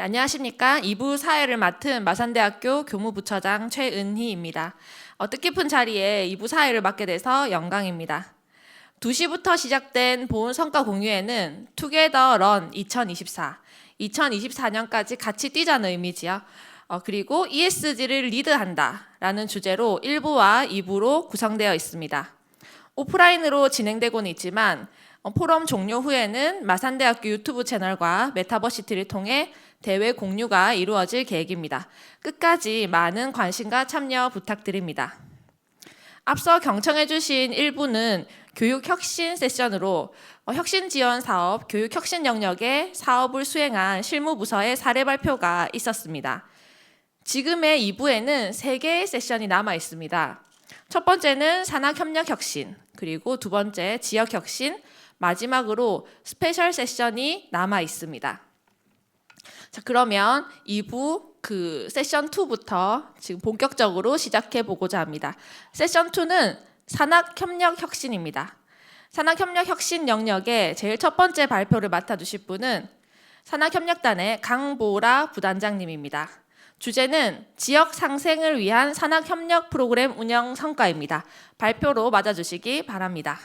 안녕하십니까. 2부 사회를 맡은 마산대학교 교무부처장 최은희입니다. 뜻깊은 자리에 2부 사회를 맡게 돼서 영광입니다. 2시부터 시작된 보훈 성과 공유회는 Together Run 2024, 2024년까지 같이 뛰자는 의미지요. 그리고 ESG를 리드한다 라는 주제로 1부와 2부로 구성되어 있습니다. 오프라인으로 진행되고는 있지만 포럼 종료 후에는 마산대학교 유튜브 채널과 메타버시티를 통해 대회 공유가 이루어질 계획입니다. 끝까지 많은 관심과 참여 부탁드립니다. 앞서 경청해 주신 1부는 교육혁신 세션으로 혁신지원사업, 교육혁신 영역의 사업을 수행한 실무부서의 사례 발표가 있었습니다. 지금의 2부에는 3개의 세션이 남아 있습니다. 첫 번째는 산학협력혁신, 그리고 두 번째 지역혁신, 마지막으로 스페셜 세션이 남아 있습니다. 자, 그러면 2부 세션 2부터 지금 본격적으로 시작해 보고자 합니다. 세션 2는 산학협력혁신입니다. 산학협력혁신 영역의 제일 첫 번째 발표를 맡아주실 분은 산학협력단의 강보라 부단장님입니다. 주제는 지역 상생을 위한 산학협력 프로그램 운영 성과입니다. 발표로 맞아주시기 바랍니다.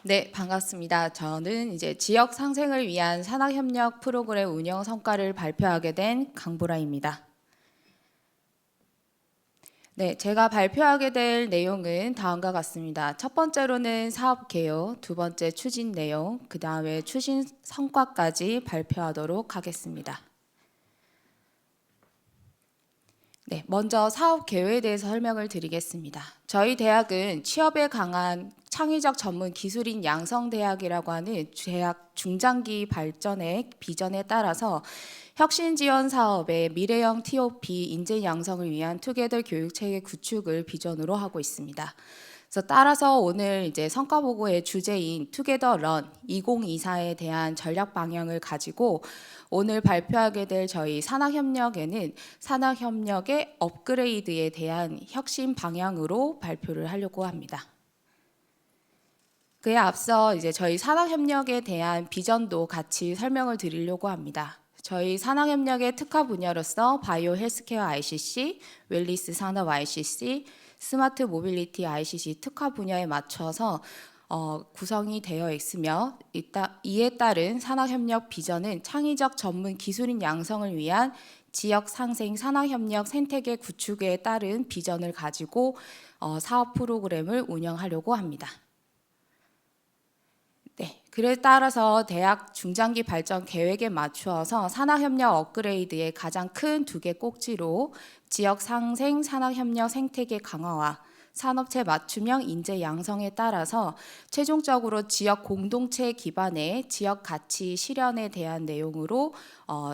네, 반갑습니다. 저는 이제 지역 상생을 위한 산학협력 프로그램 운영 성과를 발표하게 된 강보라입니다. 네, 제가 발표하게 될 내용은 다음과 같습니다. 첫 번째로는 사업 개요, 두 번째 추진 내용, 그 다음에 추진 성과까지 발표하도록 하겠습니다. 네, 먼저 사업 개요에 대해서 설명을 드리겠습니다. 저희 대학은 취업에 강한 창의적 전문 기술인 양성대학이라고 하는 대학 중장기 발전의 비전에 따라서 혁신 지원 사업의 미래형 TOP 인재 양성을 위한 투게더 교육체계 구축을 비전으로 하고 있습니다. 그래서 따라서 오늘 이제 성과 보고의 주제인 투게더 런 2024에 대한 전략 방향을 가지고 오늘 발표하게 될 저희 산학협력에는 산학협력의 업그레이드에 대한 혁신 방향으로 발표를 하려고 합니다. 그에 앞서 이제 저희 산학협력에 대한 비전도 같이 설명을 드리려고 합니다. 저희 산학협력의 특화 분야로서 바이오 헬스케어 ICC, 웰리스 산업 ICC, 스마트 모빌리티 ICC 특화 분야에 맞춰서 구성이 되어 있으며 이에 따른 산학협력 비전은 창의적 전문 기술인 양성을 위한 지역 상생 산학협력 생태계 구축에 따른 비전을 가지고 사업 프로그램을 운영하려고 합니다. 네, 그에 따라서 대학 중장기 발전 계획에 맞추어서 산학협력 업그레이드의 가장 큰 2개 꼭지로 지역 상생 산학협력 생태계 강화와 산업체 맞춤형 인재 양성에 따라서 최종적으로 지역 공동체 기반의 지역 가치 실현에 대한 내용으로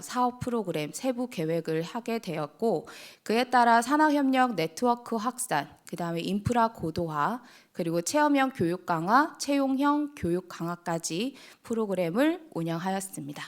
사업 프로그램 세부 계획을 하게 되었고, 그에 따라 산학협력 네트워크 확산, 그 다음에 인프라 고도화, 그리고 체험형 교육 강화, 채용형 교육 강화까지 프로그램을 운영하였습니다.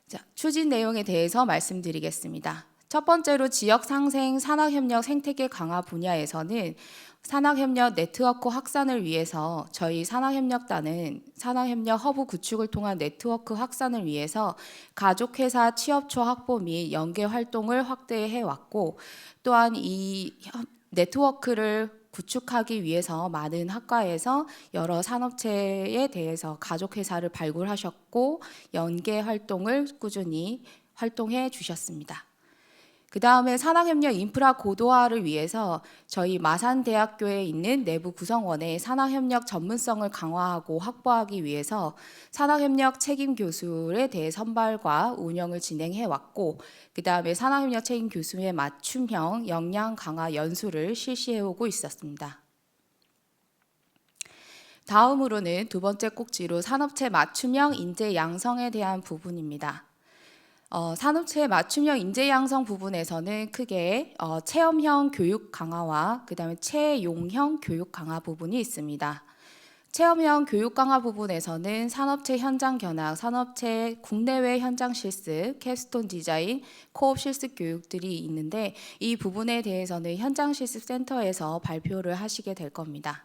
자, 추진 내용에 대해서 말씀드리겠습니다. 첫 번째로 지역 상생 산학협력 생태계 강화 분야에서는 산학협력 네트워크 확산을 위해서 저희 산학협력단은 산학협력 허브 구축을 통한 네트워크 확산을 위해서 가족회사 취업처 확보 및 연계 활동을 확대해 왔고, 또한 이 네트워크를 구축하기 위해서 많은 학과에서 여러 산업체에 대해서 가족회사를 발굴하셨고 연계 활동을 꾸준히 활동해 주셨습니다. 그 다음에 산학협력 인프라 고도화를 위해서 저희 마산대학교에 있는 내부 구성원의 산학협력 전문성을 강화하고 확보하기 위해서 산학협력 책임 교수에 대해 선발과 운영을 진행해 왔고, 그 다음에 산학협력 책임 교수의 맞춤형 역량 강화 연수를 실시해 오고 있었습니다. 다음으로는 두 번째 꼭지로 산업체 맞춤형 인재 양성에 대한 부분입니다. 산업체 맞춤형 인재 양성 부분에서는 크게 체험형 교육 강화와 그 다음에 채용형 교육 강화 부분이 있습니다. 체험형 교육 강화 부분에서는 산업체 현장 견학, 산업체 국내외 현장 실습, 캡스톤 디자인, 코업 실습 교육들이 있는데 이 부분에 대해서는 현장 실습 센터에서 발표를 하시게 될 겁니다.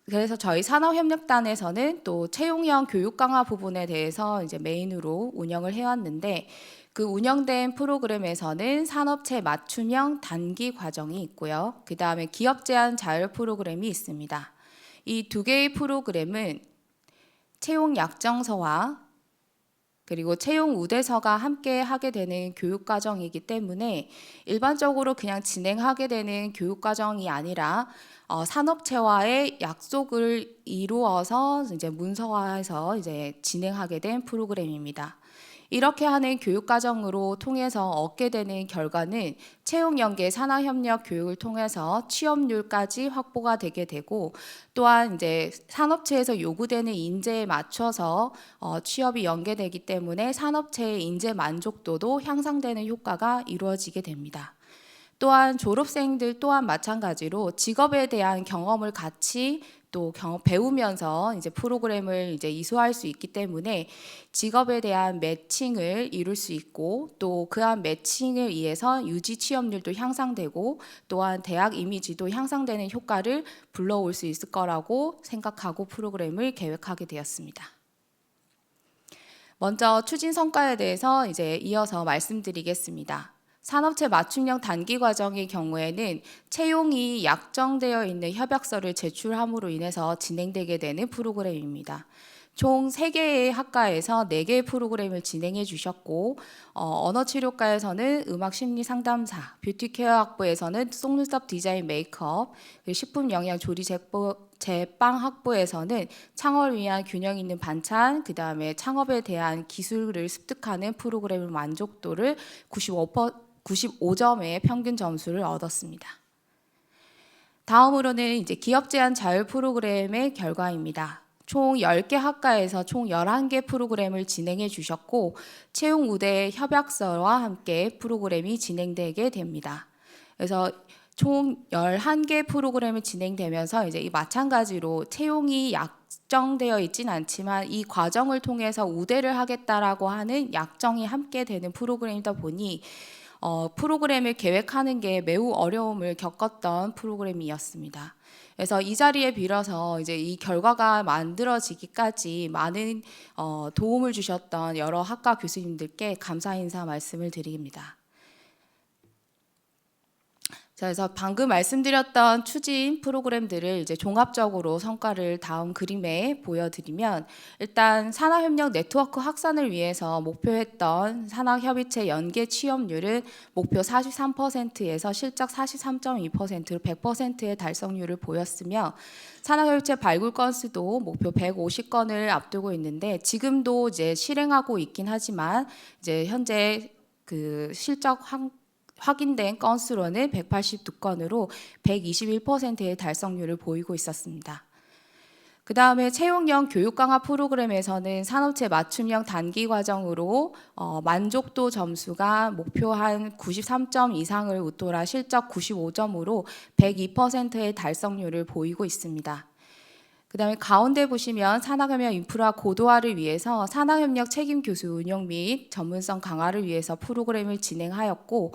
그래서 저희 산업협력단에서는 또 채용형 교육 강화 부분에 대해서 이제 메인으로 운영을 해왔는데, 그 운영된 프로그램에서는 산업체 맞춤형 단기 과정이 있고요. 그 다음에 기업 제한 자율 프로그램이 있습니다. 이 두 개의 프로그램은 채용 약정서와 그리고 채용 우대서가 함께 하게 되는 교육 과정이기 때문에 일반적으로 그냥 진행하게 되는 교육 과정이 아니라 산업체와의 약속을 이루어서 이제 문서화해서 이제 진행하게 된 프로그램입니다. 이렇게 하는 교육 과정으로 통해서 얻게 되는 결과는 채용 연계 산학협력 교육을 통해서 취업률까지 확보가 되게 되고, 또한 이제 산업체에서 요구되는 인재에 맞춰서 취업이 연계되기 때문에 산업체의 인재 만족도도 향상되는 효과가 이루어지게 됩니다. 또한 졸업생들 또한 마찬가지로 직업에 대한 경험을 같이 또 배우면서 이제 프로그램을 이제 이수할 수 있기 때문에 직업에 대한 매칭을 이룰 수 있고, 또 그한 매칭을 위해서 유지 취업률도 향상되고 또한 대학 이미지도 향상되는 효과를 불러올 수 있을 거라고 생각하고 프로그램을 계획하게 되었습니다. 먼저 추진 성과에 대해서 이제 이어서 말씀드리겠습니다. 산업체 맞춤형 단기 과정의 경우에는 채용이 약정되어 있는 협약서를 제출함으로 인해서 진행되게 되는 프로그램입니다. 총 3개의 학과에서 4개의 프로그램을 진행해 주셨고, 언어치료과에서는 음악심리상담사, 뷰티케어 학부에서는 속눈썹 디자인 메이크업, 식품영양조리 제빵 학부에서는 창업을 위한 균형 있는 반찬, 그 다음에 창업에 대한 기술을 습득하는 프로그램의 만족도를 95점의 평균 점수를 얻었습니다. 다음으로는 이제 기업 제한 자율 프로그램의 결과입니다. 총 10개 학과에서 총 11개 프로그램을 진행해 주셨고, 채용 우대 협약서와 함께 프로그램이 진행되게 됩니다. 그래서 총 11개 프로그램이 진행되면서 이제 마찬가지로 채용이 약정되어 있진 않지만 이 과정을 통해서 우대를 하겠다라고 하는 약정이 함께 되는 프로그램이다 보니 프로그램을 계획하는 게 매우 어려움을 겪었던 프로그램이었습니다. 그래서 이 자리에 빌어서 이제 이 결과가 만들어지기까지 많은 도움을 주셨던 여러 학과 교수님들께 감사 인사 말씀을 드립니다. 자, 그래서 방금 말씀드렸던 추진 프로그램들을 이제 종합적으로 성과를 다음 그림에 보여드리면, 일단 산학협력 네트워크 확산을 위해서 목표했던 산학협의체 연계 취업률은 목표 43%에서 실적 43.2%로 100%의 달성률을 보였으며, 산학협의체 발굴 건수도 목표 150건을 앞두고 있는데, 지금도 이제 실행하고 있긴 하지만 이제 현재 그 실적 확인된 건수로는 182건으로 121%의 달성률을 보이고 있었습니다. 그 다음에 채용형 교육 강화 프로그램에서는 산업체 맞춤형 단기 과정으로 만족도 점수가 목표한 93점 이상을 웃돌아 실적 95점으로 102%의 달성률을 보이고 있습니다. 그 다음에 가운데 보시면 산학협력 인프라 고도화를 위해서 산학협력 책임 교수 운영 및 전문성 강화를 위해서 프로그램을 진행하였고,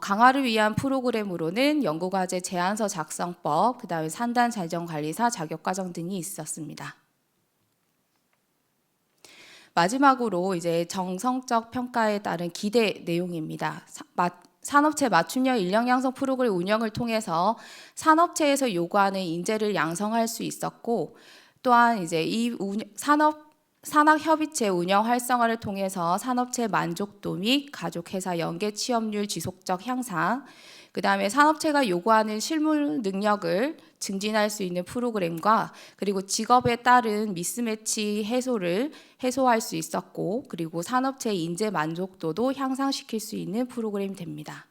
강화를 위한 프로그램으로는 연구과제 제안서 작성법, 그 다음에 산단 재정관리사 자격과정 등이 있었습니다. 마지막으로 이제 정성적 평가에 따른 기대 내용입니다. 산업체 맞춤형 인력 양성 프로그램 운영을 통해서 산업체에서 요구하는 인재를 양성할 수 있었고, 또한 이제 이 산학협의체 운영 활성화를 통해서 산업체 만족도 및 가족회사 연계 취업률 지속적 향상, 그 다음에 산업체가 요구하는 실무 능력을 증진할 수 있는 프로그램과, 그리고 직업에 따른 미스매치 해소할 수 있었고, 그리고 산업체 인재 만족도도 향상시킬 수 있는 프로그램이 됩니다.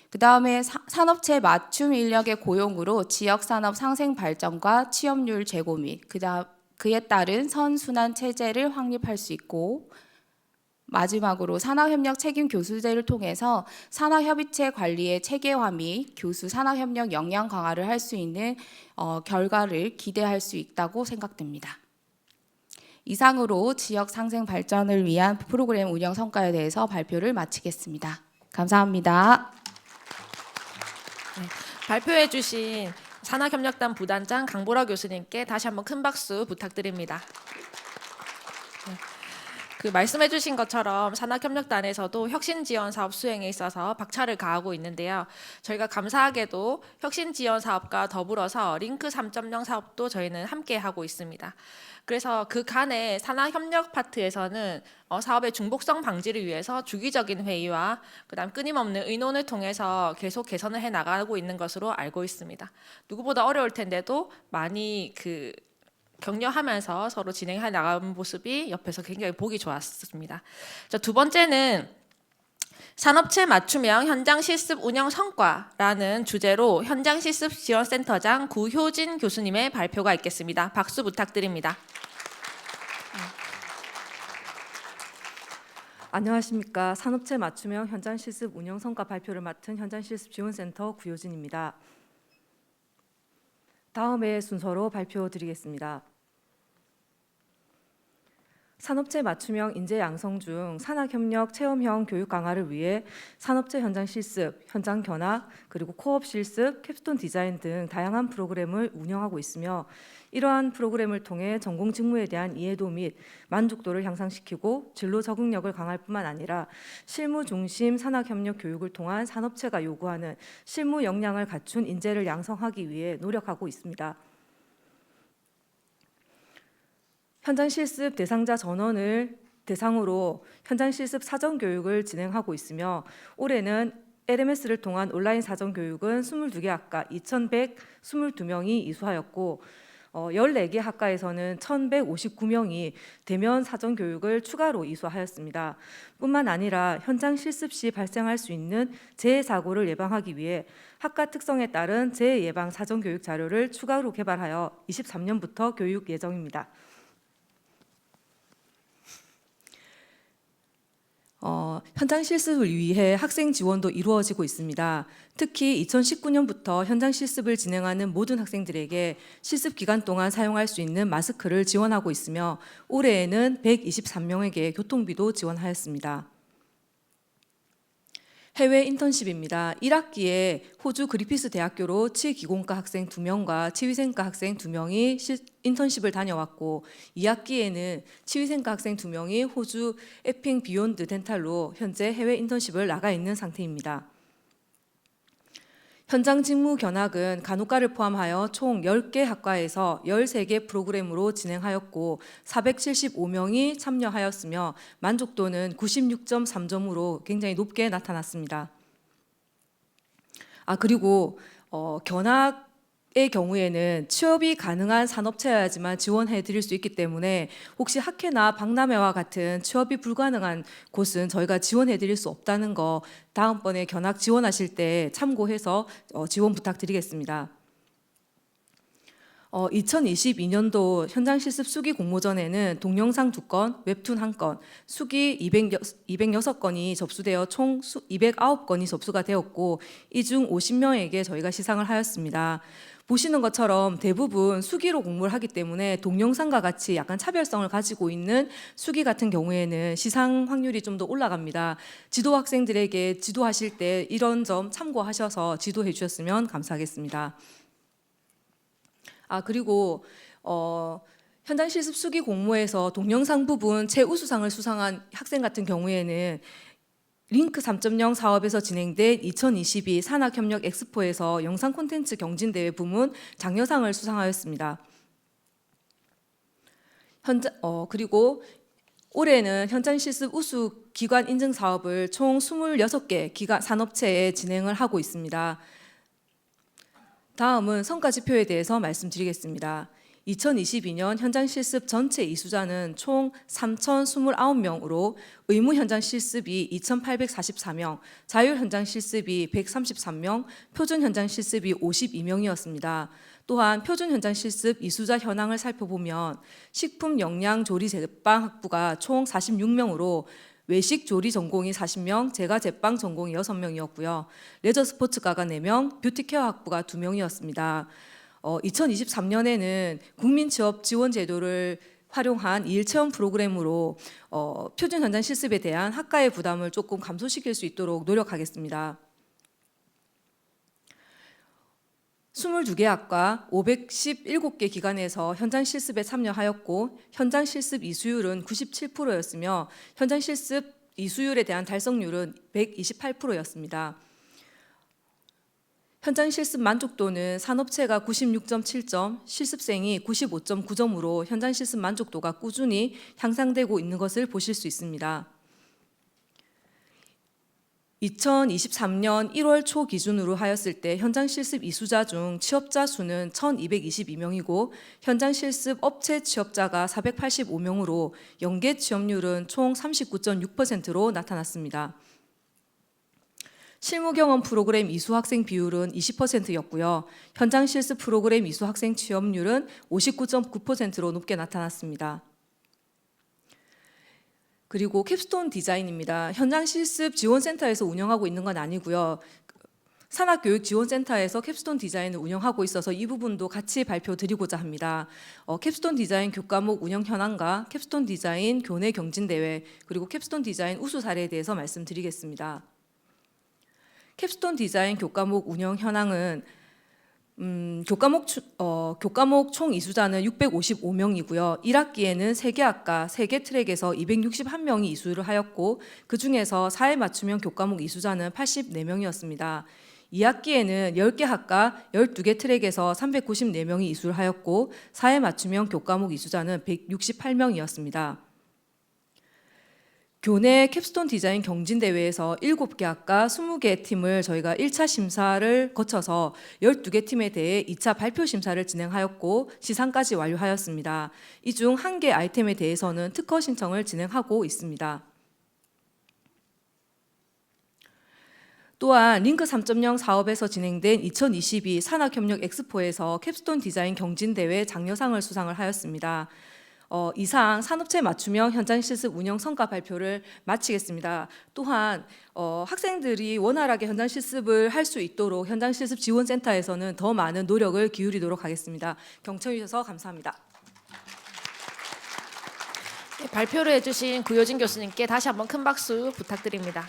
그 다음에 산업체 맞춤 인력의 고용으로 지역산업 상생 발전과 취업률 제고 및 그에 따른 선순환 체제를 확립할 수 있고, 마지막으로 산학협력 책임 교수제를 통해서 산학협의체 관리의 체계화 및 교수 산학협력 역량 강화를 할 수 있는 결과를 기대할 수 있다고 생각됩니다. 이상으로 지역 상생 발전을 위한 프로그램 운영 성과에 대해서 발표를 마치겠습니다. 감사합니다. 발표해 주신 산학협력단 부단장 강보라 교수님께 다시 한번 큰 박수 부탁드립니다. 그 말씀해주신 것처럼 산학협력단에서도 혁신지원 사업 수행에 있어서 박차를 가하고 있는데요. 저희가 감사하게도 혁신지원 사업과 더불어서 링크 3.0 사업도 저희는 함께 하고 있습니다. 그래서 그 간에 산학협력 파트에서는 사업의 중복성 방지를 위해서 주기적인 회의와 그다음 끊임없는 의논을 통해서 계속 개선을 해 나가고 있는 것으로 알고 있습니다. 누구보다 어려울 텐데도 많이 격려하면서 서로 진행해 나가는 모습이 옆에서 굉장히 보기 좋았습니다. 두 번째는 산업체 맞춤형 현장 실습 운영 성과라는 주제로 현장 실습 지원센터장 구효진 교수님의 발표가 있겠습니다. 박수 부탁드립니다. 안녕하십니까. 산업체 맞춤형 현장 실습 운영 성과 발표를 맡은 현장 실습 지원센터 구효진입니다. 다음의 순서로 발표드리겠습니다. 산업체 맞춤형 인재 양성 중 산학협력 체험형 교육 강화를 위해 산업체 현장 실습, 현장 견학, 그리고 코업 실습, 캡스톤 디자인 등 다양한 프로그램을 운영하고 있으며 이러한 프로그램을 통해 전공 직무에 대한 이해도 및 만족도를 향상시키고 진로 적응력을 강화할 뿐만 아니라 실무 중심 산학협력 교육을 통한 산업체가 요구하는 실무 역량을 갖춘 인재를 양성하기 위해 노력하고 있습니다. 현장 실습 대상자 전원을 대상으로 현장 실습 사전 교육을 진행하고 있으며 올해는 LMS를 통한 온라인 사전 교육은 22개 학과 2,122명이 이수하였고 14개 학과에서는 1,159명이 대면 사전 교육을 추가로 이수하였습니다. 뿐만 아니라 현장 실습 시 발생할 수 있는 재해 사고를 예방하기 위해 학과 특성에 따른 재해 예방 사전 교육 자료를 추가로 개발하여 23년부터 교육 예정입니다. 현장 실습을 위해 학생 지원도 이루어지고 있습니다. 특히 2019년부터 현장 실습을 진행하는 모든 학생들에게 실습 기간 동안 사용할 수 있는 마스크를 지원하고 있으며 올해에는 123명에게 교통비도 지원하였습니다. 해외 인턴십입니다. 1학기에 호주 그리피스 대학교로 치기공과 학생 2명과 치위생과 학생 2명이 인턴십을 다녀왔고 2학기에는 치위생과 학생 2명이 호주 에핑 비욘드 덴탈로 현재 해외 인턴십을 나가 있는 상태입니다. 현장 직무 견학은 간호과를 포함하여 총 10개 학과에서 13개 프로그램으로 진행하였고 475명이 참여하였으며 만족도는 96.3점으로 굉장히 높게 나타났습니다. 그리고 견학의 경우에는 취업이 가능한 산업체여야지만 지원해 드릴 수 있기 때문에 혹시 학회나 박람회와 같은 취업이 불가능한 곳은 저희가 지원해 드릴 수 없다는 거 다음번에 견학 지원하실 때 참고해서 지원 부탁드리겠습니다. 2022년도 현장 실습 수기 공모전에는 동영상 2건, 웹툰 1건, 수기 206건이 접수되어 총 209건이 접수가 되었고 이 중 50명에게 저희가 시상을 하였습니다. 보시는 것처럼 대부분 수기로 공모를 하기 때문에 동영상과 같이 약간 차별성을 가지고 있는 수기 같은 경우에는 시상 확률이 좀 더 올라갑니다. 지도 학생들에게 지도하실 때 이런 점 참고하셔서 지도해 주셨으면 감사하겠습니다. 그리고 현장 실습 수기 공모에서 동영상 부분 최우수상을 수상한 학생 같은 경우에는 링크 3.0 사업에서 진행된 2022 산학협력 엑스포에서 영상 콘텐츠 경진대회 부문 장려상을 수상하였습니다. 그리고 올해는 현장 실습 우수 기관 인증 사업을 총 26개 기관 산업체에 진행을 하고 있습니다. 다음은 성과 지표에 대해서 말씀드리겠습니다. 2022년 현장 실습 전체 이수자는 총 3,029명으로 의무 현장 실습이 2,844명, 자율 현장 실습이 133명, 표준 현장 실습이 52명이었습니다. 또한 표준 현장 실습 이수자 현황을 살펴보면 식품 영양 조리 제빵 학부가 총 46명으로 외식 조리 전공이 40명, 제과 제빵 전공이 6명이었고요. 레저 스포츠과가 4명, 뷰티 케어 학부가 2명이었습니다. 2023년에는 국민 취업 지원 제도를 활용한 2일 체험 프로그램으로 표준 현장 실습에 대한 학과의 부담을 조금 감소시킬 수 있도록 노력하겠습니다. 22개 학과 517개 기관에서 현장 실습에 참여하였고 현장 실습 이수율은 97%였으며 현장 실습 이수율에 대한 달성률은 128%였습니다. 현장 실습 만족도는 산업체가 96.7점, 실습생이 95.9점으로 현장 실습 만족도가 꾸준히 향상되고 있는 것을 보실 수 있습니다. 2023년 1월 초 기준으로 하였을 때 현장 실습 이수자 중 취업자 수는 1,222명이고 현장 실습 업체 취업자가 485명으로 연계 취업률은 총 39.6%로 나타났습니다. 실무 경험 프로그램 이수 학생 비율은 20%였고요. 현장 실습 프로그램 이수 학생 취업률은 59.9%로 높게 나타났습니다. 그리고 캡스톤 디자인입니다. 현장 실습 지원센터에서 운영하고 있는 건 아니고요. 산학교육지원센터에서 캡스톤 디자인을 운영하고 있어서 이 부분도 같이 발표드리고자 합니다. 캡스톤 디자인 교과목 운영 현황과 캡스톤 디자인 교내 경진대회 그리고 capstone 디자인 우수 사례에 대해서 말씀드리겠습니다. 캡스톤 디자인 교과목 운영 현황은 교과목 총 이수자는 655명이고요. 1학기에는 3개 학과, 3개 트랙에서 261명이 이수를 하였고 그중에서 사회 맞춤형 교과목 이수자는 84명이었습니다. 2학기에는 10개 학과, 12개 트랙에서 394명이 이수를 하였고 사회 맞춤형 교과목 이수자는 168명이었습니다. 교내 캡스톤 디자인 경진대회에서 7개 학과 20개 팀을 저희가 1차 심사를 거쳐서 12개 팀에 대해 2차 발표 심사를 진행하였고 시상까지 완료하였습니다. 이 중 1개 아이템에 대해서는 특허 신청을 진행하고 있습니다. 또한 링크 3.0 사업에서 진행된 2022 산학협력 엑스포에서 캡스톤 디자인 경진대회 장려상을 수상을 하였습니다. 이상 산업체 맞춤형 현장 실습 운영 성과 발표를 마치겠습니다. 또한 학생들이 원활하게 현장 실습을 할 수 있도록 현장 실습 지원센터에서는 더 많은 노력을 기울이도록 하겠습니다. 경청해 주셔서 감사합니다. 네, 발표를 해주신 구효진 교수님께 다시 한번 큰 박수 부탁드립니다.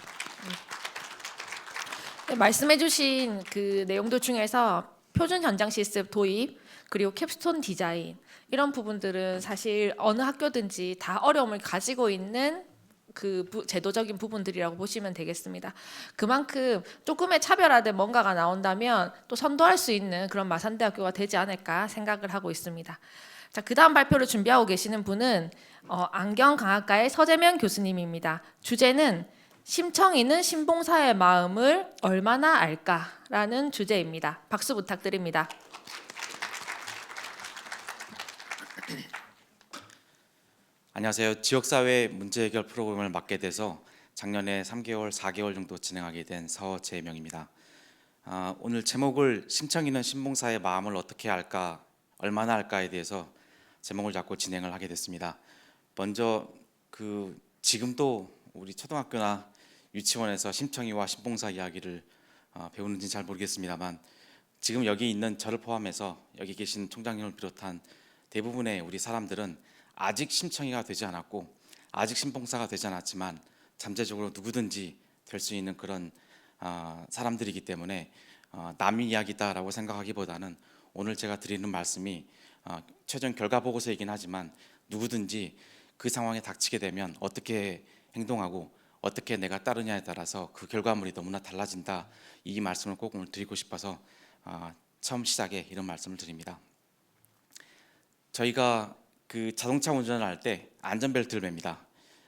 네, 말씀해주신 그 내용들 중에서 표준 현장 실습 도입 그리고 캡스톤 디자인 이런 부분들은 사실 어느 학교든지 다 어려움을 가지고 있는 그 제도적인 부분들이라고 보시면 되겠습니다. 그만큼 조금의 차별화된 뭔가가 나온다면 또 선도할 수 있는 그런 마산대학교가 되지 않을까 생각을 하고 있습니다. 자, 그 다음 발표를 준비하고 계시는 분은 안경강학과의 서재명 교수님입니다. 주제는 심청이는 신봉사의 마음을 얼마나 알까라는 주제입니다. 박수 부탁드립니다. 안녕하세요. 지역사회 문제 해결 프로그램을 맡게 돼서 작년에 3개월, 4개월 정도 진행하게 된 서재명입니다. 오늘 제목을 심청이는 신봉사의 마음을 어떻게 알까, 얼마나 알까에 대해서 제목을 잡고 진행을 하게 됐습니다. 먼저 지금도 우리 초등학교나 유치원에서 심청이와 신봉사 이야기를 배우는지 잘 모르겠습니다만 지금 여기 있는 저를 포함해서 여기 계신 총장님을 비롯한 대부분의 우리 사람들은 아직 심청이가 되지 않았고 아직 신봉사가 되지 않았지만 잠재적으로 누구든지 될 수 있는 그런 사람들이기 때문에 남의 이야기다라고 생각하기보다는 오늘 제가 드리는 말씀이 최종 결과 보고서이긴 하지만 누구든지 그 상황에 닥치게 되면 어떻게 행동하고 어떻게 내가 따르냐에 따라서 그 결과물이 너무나 달라진다. 이 말씀을 꼭 오늘 드리고 싶어서 처음 시작에 이런 말씀을 드립니다. 저희가 그 자동차 운전을 할 때 안전벨트를 맵니다.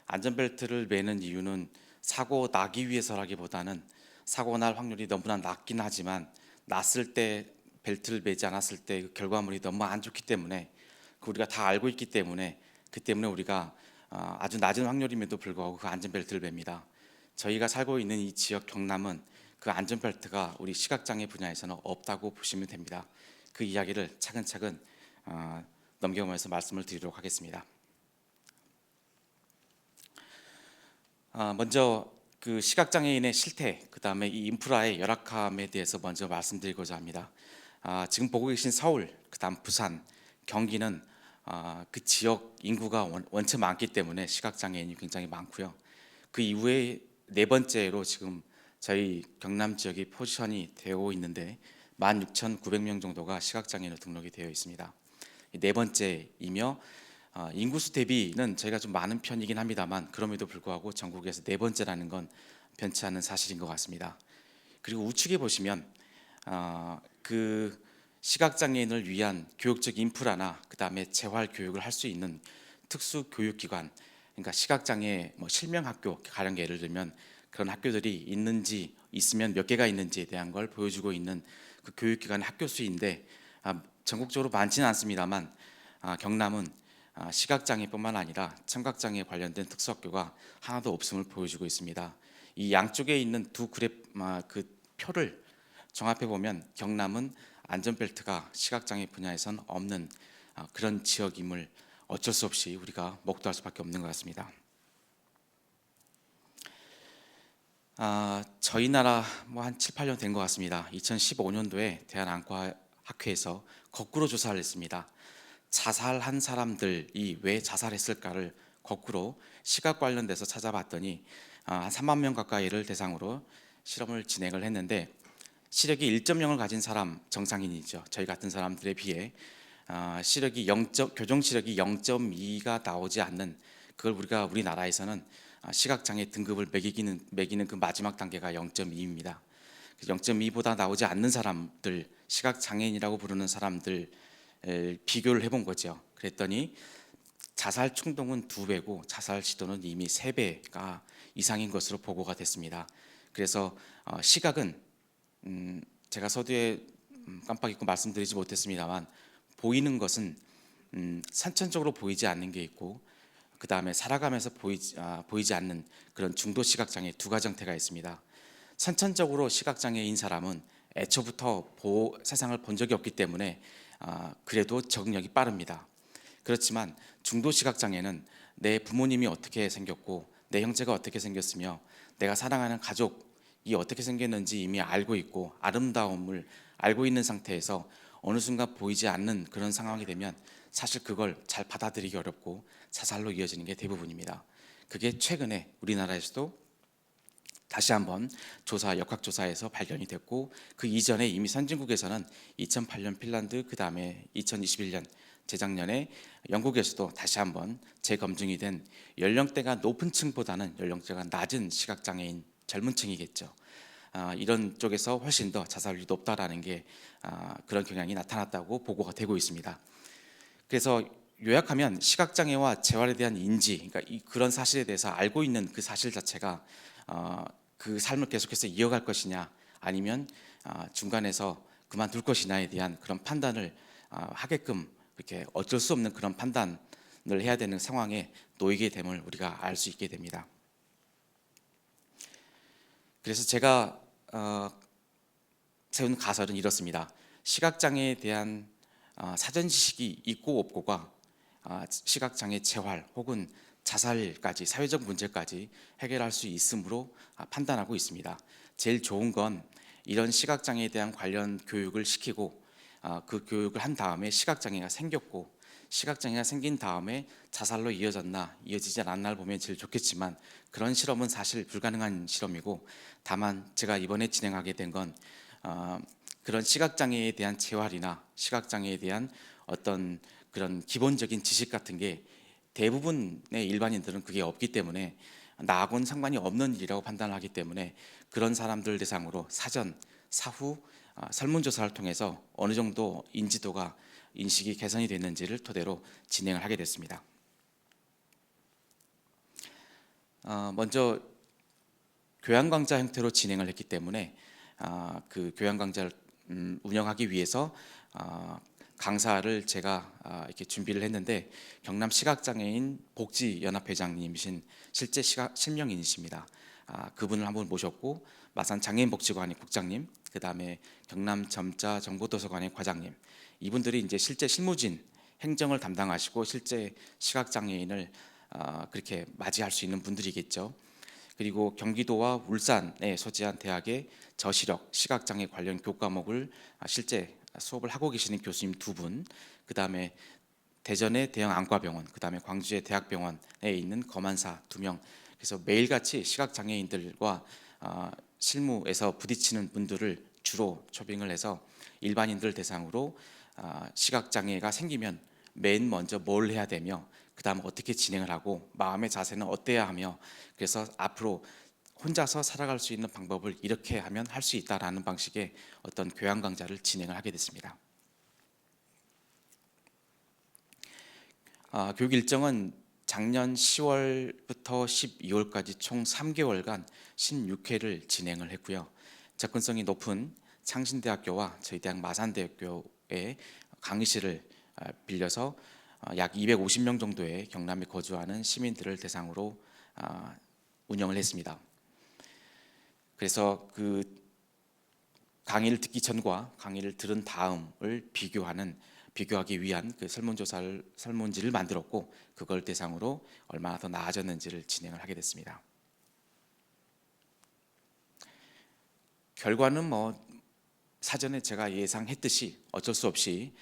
안전벨트를 매는 이유는 사고 나기 위해서라기보다는 사고 날 확률이 너무나 낮긴 하지만 났을 때 벨트를 매지 않았을 때 그 결과물이 너무 안 좋기 때문에 우리가 다 알고 있기 때문에 그 때문에 우리가 아주 낮은 확률임에도 불구하고 그 안전벨트를 맵니다. 저희가 살고 있는 이 지역 경남은 그 안전벨트가 우리 시각장애 분야에서는 없다고 보시면 됩니다. 그 이야기를 차근차근 넘겨보면서 말씀을 드리도록 하겠습니다. 먼저 그 시각장애인의 실태, 그 다음에 이 인프라의 열악함에 대해서 먼저 말씀드리고자 합니다. 지금 보고 계신 서울, 그 다음 부산, 경기는 그 지역 인구가 원체 많기 때문에 시각장애인이 굉장히 많고요. 그 이후에 네 번째로 지금 저희 경남 지역이 포지션이 되어 있는데 16,900명 정도가 시각장애인으로 등록이 되어 있습니다. 네 번째이며 인구수 대비는 저희가 좀 많은 편이긴 합니다만 그럼에도 불구하고 전국에서 네 번째라는 건 변치 않은 사실인 것 같습니다. 그리고 우측에 보시면 그 시각장애인을 위한 교육적 인프라나 그다음에 재활 교육을 할 수 있는 특수 교육기관, 그러니까 시각장애 실명학교 가령 예를 들면 그런 학교들이 있는지 있으면 몇 개가 있는지에 대한 걸 보여주고 있는 그 교육기관의 학교 수인데 전국적으로 많지는 않습니다만 경남은 시각장애뿐만 아니라 청각장애 관련된 특수학교가 하나도 없음을 보여주고 있습니다. 이 양쪽에 있는 두 그 표를 종합해 보면 경남은 안전벨트가 시각장애 분야에선 없는 그런 지역임을 어쩔 수 없이 우리가 목도할 수밖에 없는 것 같습니다. 저희 나라 한 7, 8년 된 것 같습니다. 2015년도에 대한안과학회에서 거꾸로 조사를 했습니다. 자살한 사람들이 왜 자살했을까를 거꾸로 시각 관련돼서 찾아봤더니 한 3만 명 가까이를 대상으로 실험을 진행을 했는데 시력이 1.0을 가진 사람 정상인이죠. 저희 같은 사람들에 비해 시력이 교정 시력이 0.2가 나오지 않는 그걸 우리나라에서는 시각장애 등급을 매기는 그 마지막 단계가 0.2입니다. 0.2보다 나오지 않는 사람들, 시각장애인이라고 부르는 사람들 비교를 해본 거죠. 그랬더니 자살 충동은 2배고 자살 시도는 이미 3배가 이상인 것으로 보고가 됐습니다. 그래서 시각은 제가 서두에 깜빡 잊고 말씀드리지 못했습니다만 보이는 것은 선천적으로 보이지 않는 게 있고 그 다음에 살아가면서 보이지 않는 그런 중도 시각장애 두 가지 형태가 있습니다. 선천적으로 시각장애인 사람은 애초부터 세상을 본 적이 없기 때문에 그래도 적응력이 빠릅니다. 그렇지만 중도 시각장애는 내 부모님이 어떻게 생겼고 내 형제가 어떻게 생겼으며 내가 사랑하는 가족이 어떻게 생겼는지 이미 알고 있고 아름다움을 알고 있는 상태에서 어느 순간 보이지 않는 그런 상황이 되면 사실 그걸 잘 받아들이기 어렵고 자살로 이어지는 게 대부분입니다. 그게 최근에 우리나라에서도 다시 한번 역학조사에서 발견이 됐고 그 이전에 이미 선진국에서는 2008년 핀란드 그 다음에 2021년 재작년에 영국에서도 다시 한번 재검증이 된 연령대가 높은 층보다는 연령대가 낮은 시각장애인 젊은 층이겠죠. 이런 쪽에서 훨씬 더 자살률이 높다라는 게 그런 경향이 나타났다고 보고가 되고 있습니다. 그래서 요약하면 시각장애와 재활에 대한 인지, 그러니까 그런 사실에 대해서 알고 있는 그 사실 자체가 그 삶을 계속해서 이어갈 것이냐 아니면 중간에서 그만둘 것이냐에 대한 그런 판단을 하게끔 이렇게 어쩔 수 없는 그런 판단을 해야 되는 상황에 놓이게 됨을 우리가 알 수 있게 됩니다. 그래서 제가 세운 가설은 이렇습니다. 시각장애에 대한 사전 지식이 있고 없고가 시각장애 재활 혹은 자살까지 사회적 문제까지 해결할 수 있으므로 판단하고 있습니다. 제일 좋은 건 이런 시각장애에 대한 관련 교육을 시키고 그 교육을 한 다음에 시각장애가 생겼고 시각장애가 생긴 다음에 자살로 이어지지 않았나를 보면 제일 좋겠지만 그런 실험은 사실 불가능한 실험이고 다만 제가 이번에 진행하게 된 건 그런 시각장애에 대한 재활이나 시각장애에 대한 어떤 그런 기본적인 지식 같은 게 대부분의 일반인들은 그게 없기 때문에 나하고는 상관이 없는 일이라고 판단을 하기 때문에 그런 사람들 대상으로 사전, 사후 설문조사를 통해서 어느 정도 인식이 개선이 됐는지를 토대로 진행을 하게 됐습니다. 먼저 교양강좌 형태로 진행을 했기 때문에 그 교양강좌를 운영하기 위해서 강사를 제가 이렇게 준비를 했는데 경남 시각장애인 복지연합회장님이신 실제 실명인이십니다. 그분을 한번 모셨고 마산 장애인복지관의 국장님, 그 다음에 경남 점자 정보도서관의 과장님, 이분들이 이제 실제 실무진 행정을 담당하시고 실제 시각장애인을 그렇게 맞이할 수 있는 분들이겠죠. 그리고 경기도와 울산에 소재한 대학의 저시력 시각장애 관련 교과목을 실제 수업을 하고 계시는 교수님 2분, 그 다음에 대전의 대형 안과병원, 그 다음에 광주의 대학병원에 있는 검안사 2명, 그래서 매일같이 시각장애인들과 실무에서 부딪히는 분들을 주로 초빙을 해서 일반인들 대상으로 시각 장애가 생기면 맨 먼저 뭘 해야 되며 그다음 어떻게 진행을 하고 마음의 자세는 어때야 하며 그래서 앞으로 혼자서 살아갈 수 있는 방법을 이렇게 하면 할 수 있다라는 방식의 어떤 교양 강좌를 진행을 하게 됐습니다. 교육 일정은 작년 10월부터 12월까지 총 3개월간 16회를 진행을 했고요. 접근성이 높은 창신대학교와 저희 대학 마산대학교의 강의실을 빌려서 약 250명 정도의 경남에 거주하는 시민들을 대상으로 운영을 했습니다. 그래서 그 강의를 듣기 전과 강의를 들은 다음을 비교하기 위한 그 설문지를 만들었고 그걸 대상으로 얼마나 더 나아졌는지를 진행을 하게 됐습니다. 결과는 사전에 제가 예상했듯이 어쩔 수 없이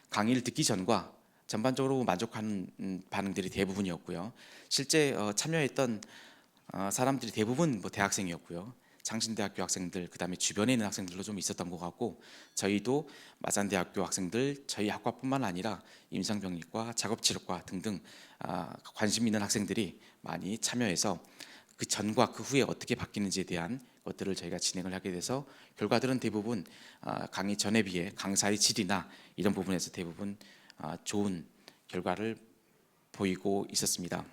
강의를 듣기 전과 전반적으로 만족하는 반응들이 대부분이었고요. 실제 참여했던 사람들이 대부분 대학생이었고요. 창신대학교 학생들, 그다음에 주변에 있는 학생들도 좀 있었던 것 같고 저희도 마산대학교 학생들, 저희 학과뿐만 아니라 임상병리과, 작업치료과 등등 관심 있는 학생들이 많이 참여해서 그 전과 그 후에 어떻게 바뀌는지에 대한 것들을 저희가 진행을 하게 돼서 결과들은 대부분 강의 전에 비해 강사의 질이나 이런 부분에서 대부분 좋은 결과를 보이고 있었습니다.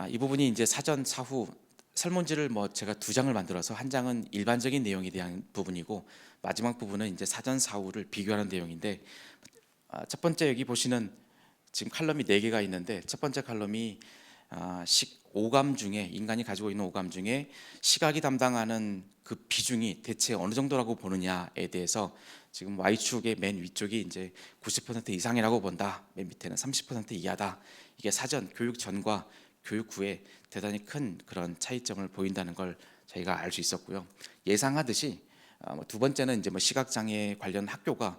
이 부분이 이제 사전 사후 설문지를 제가 2장을 만들어서 한 장은 일반적인 내용에 대한 부분이고 마지막 부분은 이제 사전 사후를 비교하는 내용인데 첫 번째 여기 보시는 지금 칼럼이 4개가 있는데 첫 번째 칼럼이 오감 중에 인간이 가지고 있는 오감 중에 시각이 담당하는 그 비중이 대체 어느 정도라고 보느냐에 대해서 지금 Y축의 맨 위쪽이 이제 90% 이상이라고 본다. 맨 밑에는 30% 이하다. 이게 사전 교육 전과 교육 후에 대단히 큰 그런 차이점을 보인다는 걸 저희가 알 수 있었고요. 예상하듯이 두 번째는 이제 시각 장애 관련 학교가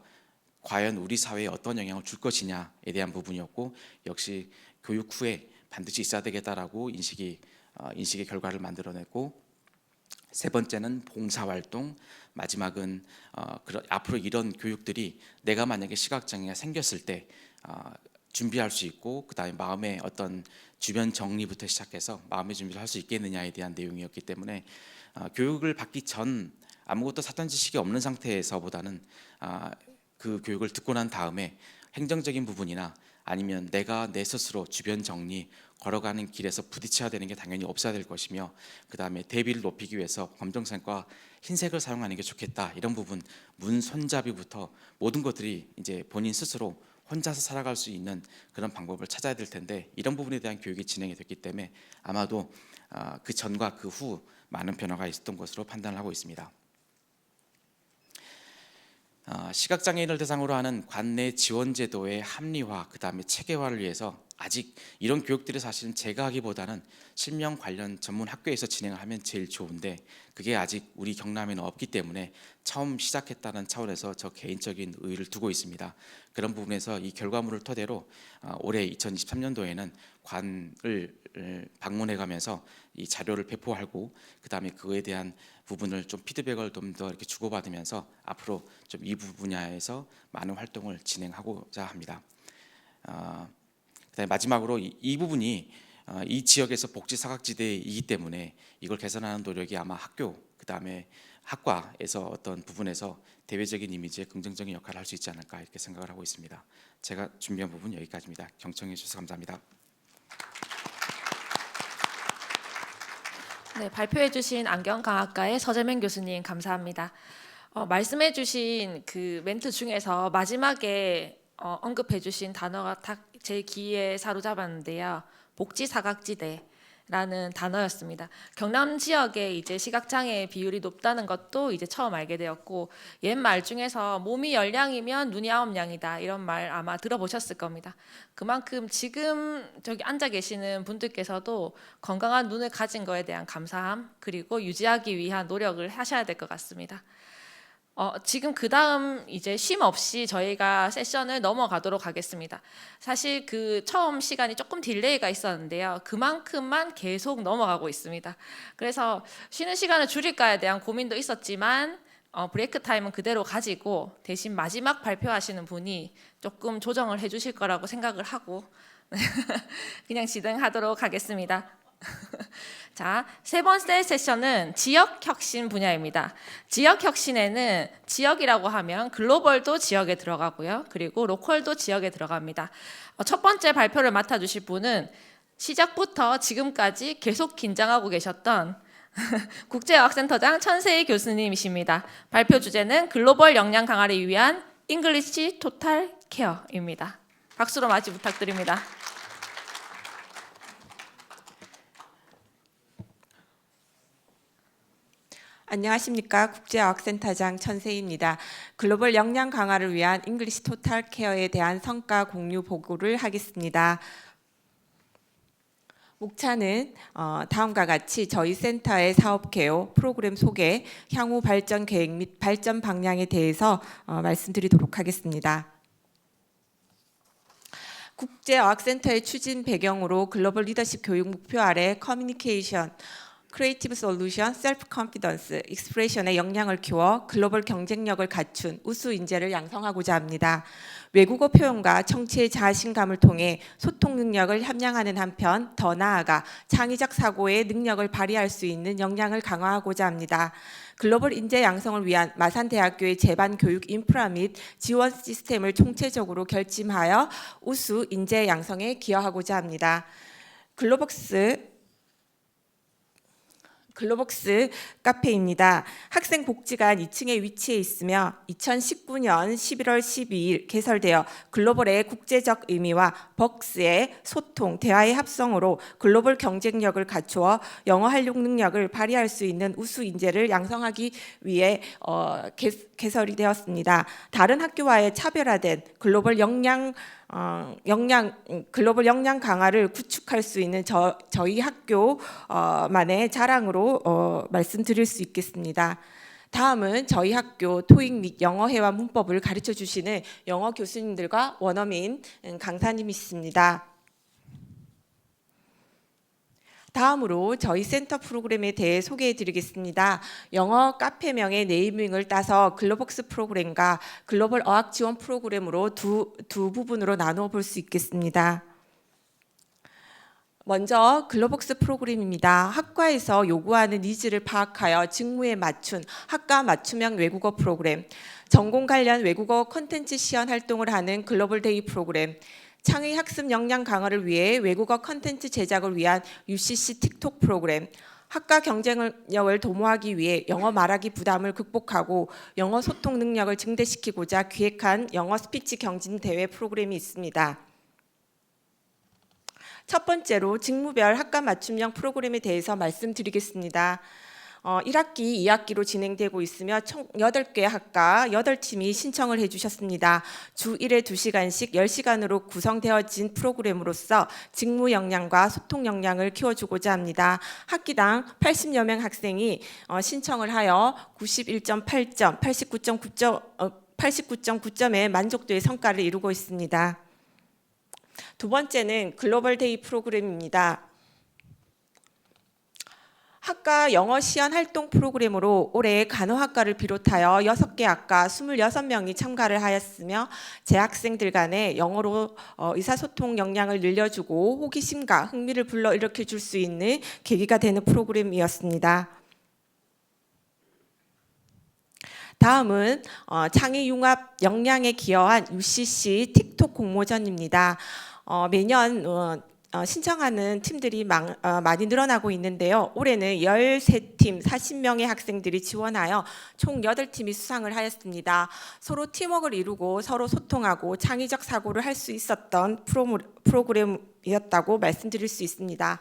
과연 우리 사회에 어떤 영향을 줄 것이냐에 대한 부분이었고 역시 교육 후에 반드시 있어야 되겠다라고 인식의 결과를 만들어냈고 세 번째는 봉사활동, 마지막은 앞으로 이런 교육들이 내가 만약에 시각장애가 생겼을 때 준비할 수 있고 그다음에 마음의 어떤 주변 정리부터 시작해서 마음의 준비를 할 수 있겠느냐에 대한 내용이었기 때문에 교육을 받기 전 아무것도 사전 지식이 없는 상태에서보다는 그 교육을 듣고 난 다음에 행정적인 부분이나 아니면 내가 내 스스로 주변 정리 걸어가는 길에서 부딪혀야 되는 게 당연히 없어야 될 것이며 그다음에 대비를 높이기 위해서 검정색과 흰색을 사용하는 게 좋겠다 이런 부분 문 손잡이부터 모든 것들이 이제 본인 스스로 혼자서 살아갈 수 있는 그런 방법을 찾아야 될 텐데 이런 부분에 대한 교육이 진행이 됐기 때문에 아마도 그 전과 그 후 많은 변화가 있었던 것으로 판단을 하고 있습니다. 시각장애인을 대상으로 하는 관내 지원 제도의 합리화, 그 다음에 체계화를 위해서 아직 이런 교육들이 사실은 제가 하기보다는 실명 관련 전문 학교에서 진행을 하면 제일 좋은데 그게 아직 우리 경남에는 없기 때문에 처음 시작했다는 차원에서 저 개인적인 의의를 두고 있습니다. 그런 부분에서 이 결과물을 토대로 올해 2023년도에는 관을 방문해가면서 이 자료를 배포하고 그 다음에 그에 대한 부분을 좀 피드백을 좀 더 이렇게 주고받으면서 앞으로 좀 이 분야에서 많은 활동을 진행하고자 합니다. 그다음에 마지막으로 이 부분이 이 지역에서 복지 사각지대이기 때문에 이걸 개선하는 노력이 아마 학교 그다음에 학과에서 어떤 부분에서 대외적인 이미지에 긍정적인 역할을 할 수 있지 않을까 이렇게 생각을 하고 있습니다. 제가 준비한 부분 여기까지입니다. 경청해 주셔서 감사합니다. 네, 발표해주신 안경강학과의 서재명 교수님 감사합니다. 말씀해주신 그 멘트 중에서 마지막에 언급해주신 단어가 딱 제 귀에 사로잡았는데요. 복지사각지대라는 단어였습니다. 경남 지역에 이제 시각장애 비율이 높다는 것도 이제 처음 알게 되었고 옛말 중에서 몸이 10량이면 눈이 9량이다 이런 말 아마 들어보셨을 겁니다. 그만큼 지금 저기 앉아 계시는 분들께서도 건강한 눈을 가진 거에 대한 감사함 그리고 유지하기 위한 노력을 하셔야 될 것 같습니다. 지금 그 다음 이제 쉼 없이 저희가 세션을 넘어가도록 하겠습니다. 사실 그 처음 시간이 조금 딜레이가 있었는데요. 그만큼만 계속 넘어가고 있습니다. 그래서 쉬는 시간을 줄일까에 대한 고민도 있었지만 브레이크 타임은 그대로 가지고 대신 마지막 발표하시는 분이 조금 조정을 해주실 거라고 생각을 하고 그냥 진행하도록 하겠습니다. 자, 세 번째 세션은 지역 혁신 분야입니다. 지역 혁신에는 지역이라고 하면 글로벌도 지역에 들어가고요. 그리고 로컬도 지역에 들어갑니다. 첫 번째 발표를 맡아주실 분은 시작부터 지금까지 계속 긴장하고 계셨던 국제어학센터장 천세희 교수님이십니다. 발표 주제는 글로벌 역량 강화를 위한 잉글리시 토탈 케어입니다. 박수로 맞이 부탁드립니다. 안녕하십니까. 국제어학센터장 천세희입니다. 글로벌 역량 강화를 위한 잉글리시 토탈 케어에 대한 성과 공유 보고를 하겠습니다. 목차는 다음과 같이 저희 센터의 사업 개요, 프로그램 소개, 향후 발전 계획 및 발전 방향에 대해서 말씀드리도록 하겠습니다. 국제어학센터의 추진 배경으로 글로벌 리더십 교육 목표 아래 커뮤니케이션, 크리에이티브 솔루션, 셀프 컨피던스, 익스프레션의 역량을 키워 글로벌 경쟁력을 갖춘 우수 인재를 양성하고자 합니다. 외국어 표현과 청취의 자신감을 통해 소통 능력을 함양하는 한편 더 나아가 창의적 사고의 능력을 발휘할 수 있는 역량을 강화하고자 합니다. 글로벌 인재 양성을 위한 마산대학교의 제반 교육 인프라 및 지원 시스템을 총체적으로 결집하여 우수 인재 양성에 기여하고자 합니다. 글로벅스 카페입니다. 학생복지관 2층에 위치해 있으며 2019년 11월 12일 개설되어 글로벌의 국제적 의미와 벅스의 소통, 대화의 합성으로 글로벌 경쟁력을 갖추어 영어 활용 능력을 발휘할 수 있는 우수 인재를 양성하기 위해 개설이 되었습니다. 다른 학교와의 차별화된 글로벌 글로벌 역량 강화를 구축할 수 있는 저희 학교만의 자랑으로 말씀드릴 수 있겠습니다. 다음은 저희 학교 토익 및 영어회화 문법을 가르쳐 주시는 영어 교수님들과 원어민 강사님이십니다. 다음으로 저희 센터 프로그램에 대해 소개해 드리겠습니다. 영어 카페명의 네이밍을 따서 글로벅스 프로그램과 글로벌 어학 지원 프로그램으로 두 부분으로 나누어 볼 수 있겠습니다. 먼저 글로벅스 프로그램입니다. 학과에서 요구하는 니즈를 파악하여 직무에 맞춘 학과 맞춤형 외국어 프로그램, 전공 관련 외국어 콘텐츠 시연 활동을 하는 글로벌 데이 프로그램, 창의 학습 역량 강화를 위해 외국어 콘텐츠 제작을 위한 UCC 틱톡 프로그램, 학과 경쟁력을 도모하기 위해 영어 말하기 부담을 극복하고 영어 소통 능력을 증대시키고자 기획한 영어 스피치 경진 대회 프로그램이 있습니다. 첫 번째로 직무별 학과 맞춤형 프로그램에 대해서 말씀드리겠습니다. 1학기, 2학기로 진행되고 있으며 총 8개 학과 8팀이 신청을 해주셨습니다. 주 1회 2시간씩 10시간으로 구성되어진 프로그램으로서 직무 역량과 소통 역량을 키워주고자 합니다. 학기당 80여 명 학생이 신청을 하여 91.8점, 89.9점의 만족도의 성과를 이루고 있습니다. 두 번째는 글로벌 데이 프로그램입니다. 학과 영어 시연 활동 프로그램으로 올해 간호학과를 비롯하여 6개 학과 26명이 참가를 하였으며 재학생들 간에 영어로 의사소통 역량을 늘려주고 호기심과 흥미를 불러일으켜 줄 수 있는 계기가 되는 프로그램이었습니다. 다음은 창의융합 역량에 기여한 UCC 틱톡 공모전입니다. 매년 신청하는 팀들이 많이 늘어나고 있는데요. 올해는 13팀 40명의 학생들이 지원하여 총 8팀이 수상을 하였습니다. 서로 팀워크를 이루고 서로 소통하고 창의적 사고를 할 수 있었던 프로그램이었다고 말씀드릴 수 있습니다.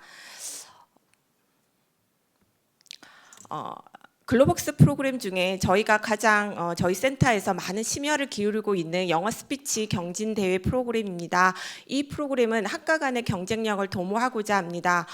글로벅스 프로그램 중에 저희가 가장 저희 센터에서 많은 심혈을 기울이고 있는 영어 스피치 경진 대회 프로그램입니다. 이 프로그램은 학과 간의 경쟁력을 도모하고자 합니다.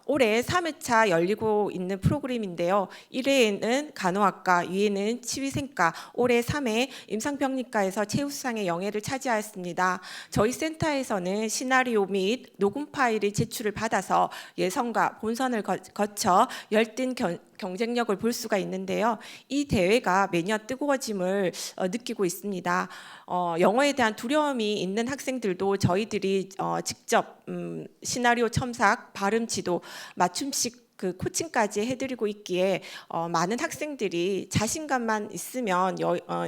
올해 3회차 열리고 있는 프로그램인데요. 1회에는 간호학과, 2회는 치위생과, 올해 3회 임상병리과에서 최우수상의 영예를 차지하였습니다. 저희 센터에서는 시나리오 및 녹음 파일의 제출을 받아서 예선과 본선을 거쳐 열띤 경쟁력을 볼 수가 있는데요. 이 대회가 매년 뜨거워짐을 느끼고 있습니다. 영어에 대한 두려움이 있는 학생들도 저희들이 직접 시나리오 첨삭, 발음 지도, 맞춤식 그 코칭까지 해드리고 있기에 많은 학생들이 자신감만 있으면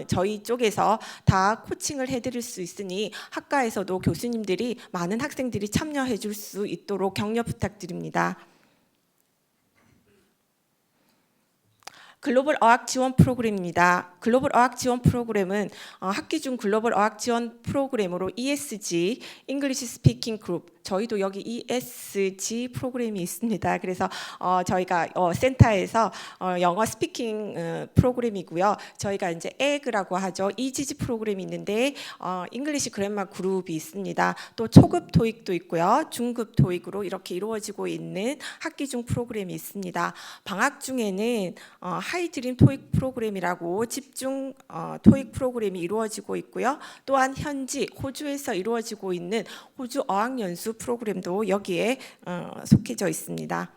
저희 쪽에서 다 코칭을 해드릴 수 있으니 학과에서도 교수님들이 많은 학생들이 참여해 줄 수 있도록 격려 부탁드립니다. 글로벌 어학 지원 프로그램입니다. 글로벌 어학 지원 프로그램은 학기 중 글로벌 어학 지원 프로그램으로 ESG, English Speaking Group, 저희도 여기 ESG 프로그램이 있습니다. 그래서 저희가 센터에서 영어 스피킹 프로그램이고요. 저희가 이제 EGG라고 하죠. EGG 프로그램이 있는데 잉글리시 그래머 그룹이 있습니다. 또 초급 토익도 있고요. 중급 토익으로 이렇게 이루어지고 있는 학기 중 프로그램이 있습니다. 방학 중에는 하이드림 토익 프로그램이라고 집중 토익 프로그램이 이루어지고 있고요. 또한 현지 호주에서 이루어지고 있는 호주 어학연수 프로그램도 여기에 속해져 있습니다.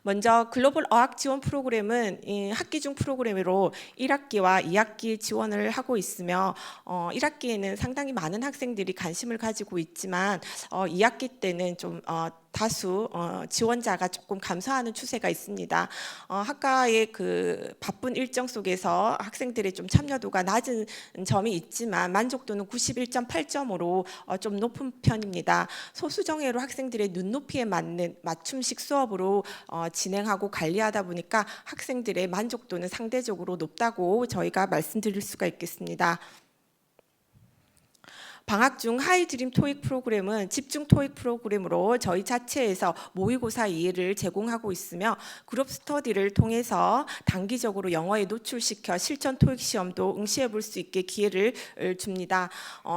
먼저 글로벌 어학 지원 프로그램은 학기 중 프로그램으로 1학기와 2학기 지원을 하고 있으며 1학기에는 상당히 많은 학생들이 관심을 가지고 있지만 2학기 때는 좀 다수 지원자가 조금 감소하는 추세가 있습니다. 학과의 그 바쁜 일정 속에서 학생들의 좀 참여도가 낮은 점이 있지만 만족도는 91.8점으로 좀 높은 편입니다. 소수 정예로 학생들의 눈높이에 맞는 맞춤식 수업으로 진행하고 관리하다 보니까 학생들의 만족도는 상대적으로 높다고 저희가 말씀드릴 수가 있겠습니다. 방학 중 하이드림 토익 프로그램은 집중 토익 프로그램으로 저희 자체에서 모의고사 이해를 제공하고 있으며 그룹 스터디를 통해서 단기적으로 영어에 노출시켜 실전 토익 시험도 응시해 볼 수 있게 기회를 줍니다.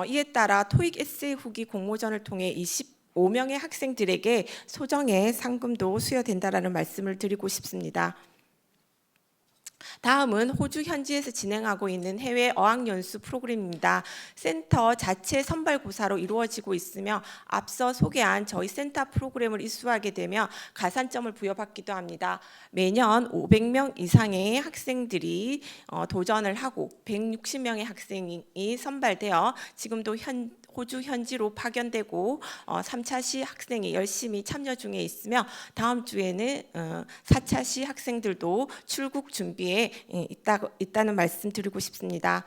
이에 따라 토익 에세이 후기 공모전을 통해 25명의 학생들에게 소정의 상금도 수여된다라는 말씀을 드리고 싶습니다. 다음은 호주 현지에서 진행하고 있는 해외 어학연수 프로그램입니다. 센터 자체 선발고사로 이루어지고 있으며 앞서 소개한 저희 센터 프로그램을 이수하게 되면 가산점을 부여받기도 합니다. 매년 500명 이상의 학생들이 도전을 하고 160명의 학생이 선발되어 지금도 호주 현지로 파견되고 3차 시 학생이 열심히 참여 중에 있으며 다음 주에는 4차 시 학생들도 출국 준비에 있다는 말씀 드리고 싶습니다.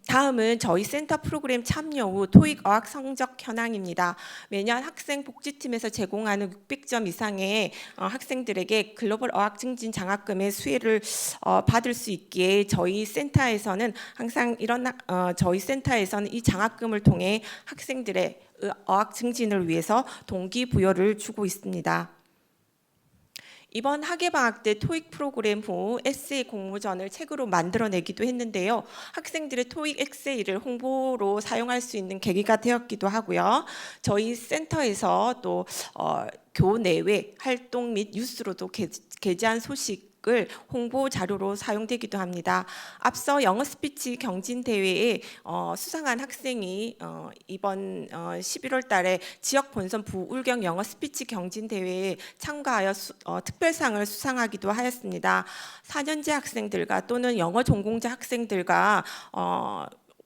다음은 저희 센터 프로그램 참여 후 토익 어학 성적 현황입니다. 매년 학생 복지팀에서 제공하는 600점 이상의 학생들에게 글로벌 어학 증진 장학금의 수혜를 받을 수 있기에 저희 센터에서는 항상 저희 센터에서는 이 장학금을 통해 학생들의 어학 증진을 위해서 동기부여를 주고 있습니다. 이번 학예방학 때 토익 프로그램 후 에세이 공모전을 책으로 만들어내기도 했는데요. 학생들의 토익 에세이를 홍보로 사용할 수 있는 계기가 되었기도 하고요. 저희 센터에서 또 교내외 활동 및 뉴스로도 게재한 소식을 홍보 자료로 사용되기도 합니다. 앞서 영어 스피치 경진 대회에 수상한 학생이 이번 11월 달에 지역 본선 부울경 영어 스피치 경진 대회에 참가하여 특별상을 수상하기도 하였습니다. 4년제 학생들과 또는 영어 전공자 학생들과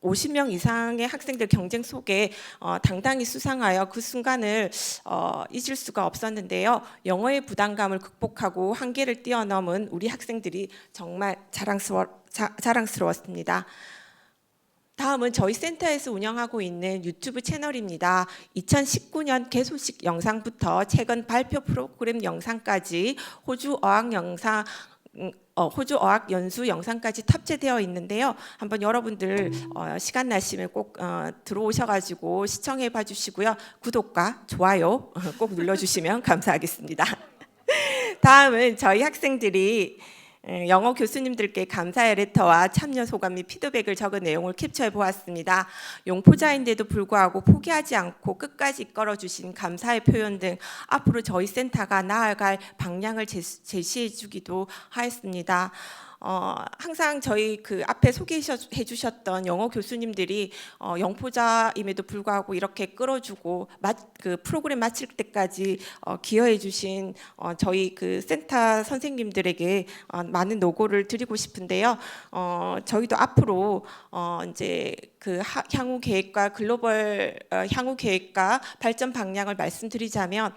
50명 이상의 학생들 경쟁 속에 당당히 수상하여 그 순간을 잊을 수가 없었는데요. 영어의 부담감을 극복하고 한계를 뛰어넘은 우리 학생들이 정말 자랑스러웠습니다. 다음은 저희 센터에서 운영하고 있는 유튜브 채널입니다. 2019년 개소식 영상부터 최근 발표 프로그램 영상까지 호주 어학 영상 호주 어학 연수 영상까지 탑재되어 있는데요. 한번 여러분들 시간 나시면 꼭 들어오셔가지고 시청해 봐주시고요. 구독과 좋아요 꼭 눌러주시면 감사하겠습니다. 다음은 저희 학생들이 영어 교수님들께 감사의 레터와 참여 소감 및 피드백을 적은 내용을 캡처해 보았습니다. 용포자인데도 불구하고 포기하지 않고 끝까지 이끌어 주신 감사의 표현 등 앞으로 저희 센터가 나아갈 방향을 제시해 주기도 하였습니다. 항상 저희 그 앞에 소개해 주셨던 영어 교수님들이 영포자임에도 불구하고 이렇게 끌어주고 그 프로그램 마칠 때까지 기여해 주신 저희 그 센터 선생님들에게 많은 노고를 드리고 싶은데요. 저희도 앞으로 이제 그 향후 계획과 글로벌 향후 계획과 발전 방향을 말씀드리자면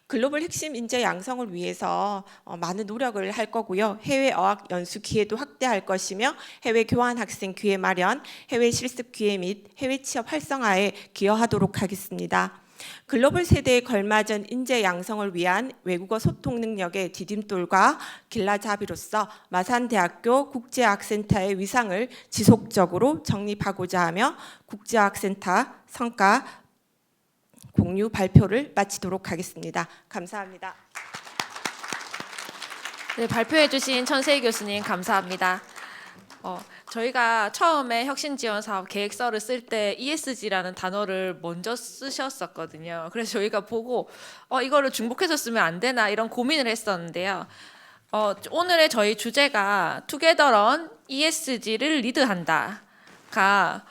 글로벌 핵심 인재 양성을 위해서 많은 노력을 할 거고요. 해외 어학 연수 기회도 확대할 것이며 해외 교환 학생 기회 마련, 해외 실습 기회 및 해외 취업 활성화에 기여하도록 하겠습니다. 글로벌 세대에 걸맞은 인재 양성을 위한 외국어 소통 능력의 디딤돌과 길라잡이로서 마산대학교 국제어학센터의 위상을 지속적으로 정립하고자 하며 국제어학센터 성과 공유 발표를 마치도록 하겠습니다. 감사합니다. 네, 발표해주신 천세희 교수님 감사합니다. 저희가 처음에 혁신지원사업 계획서를 쓸 때 ESG라는 단어를 먼저 쓰셨었거든요. 그래서 저희가 보고 이거를 중복해서 쓰면 안 되나 이런 고민을 했었는데요. 오늘의 저희 주제가 Together on ESG를 리드한다가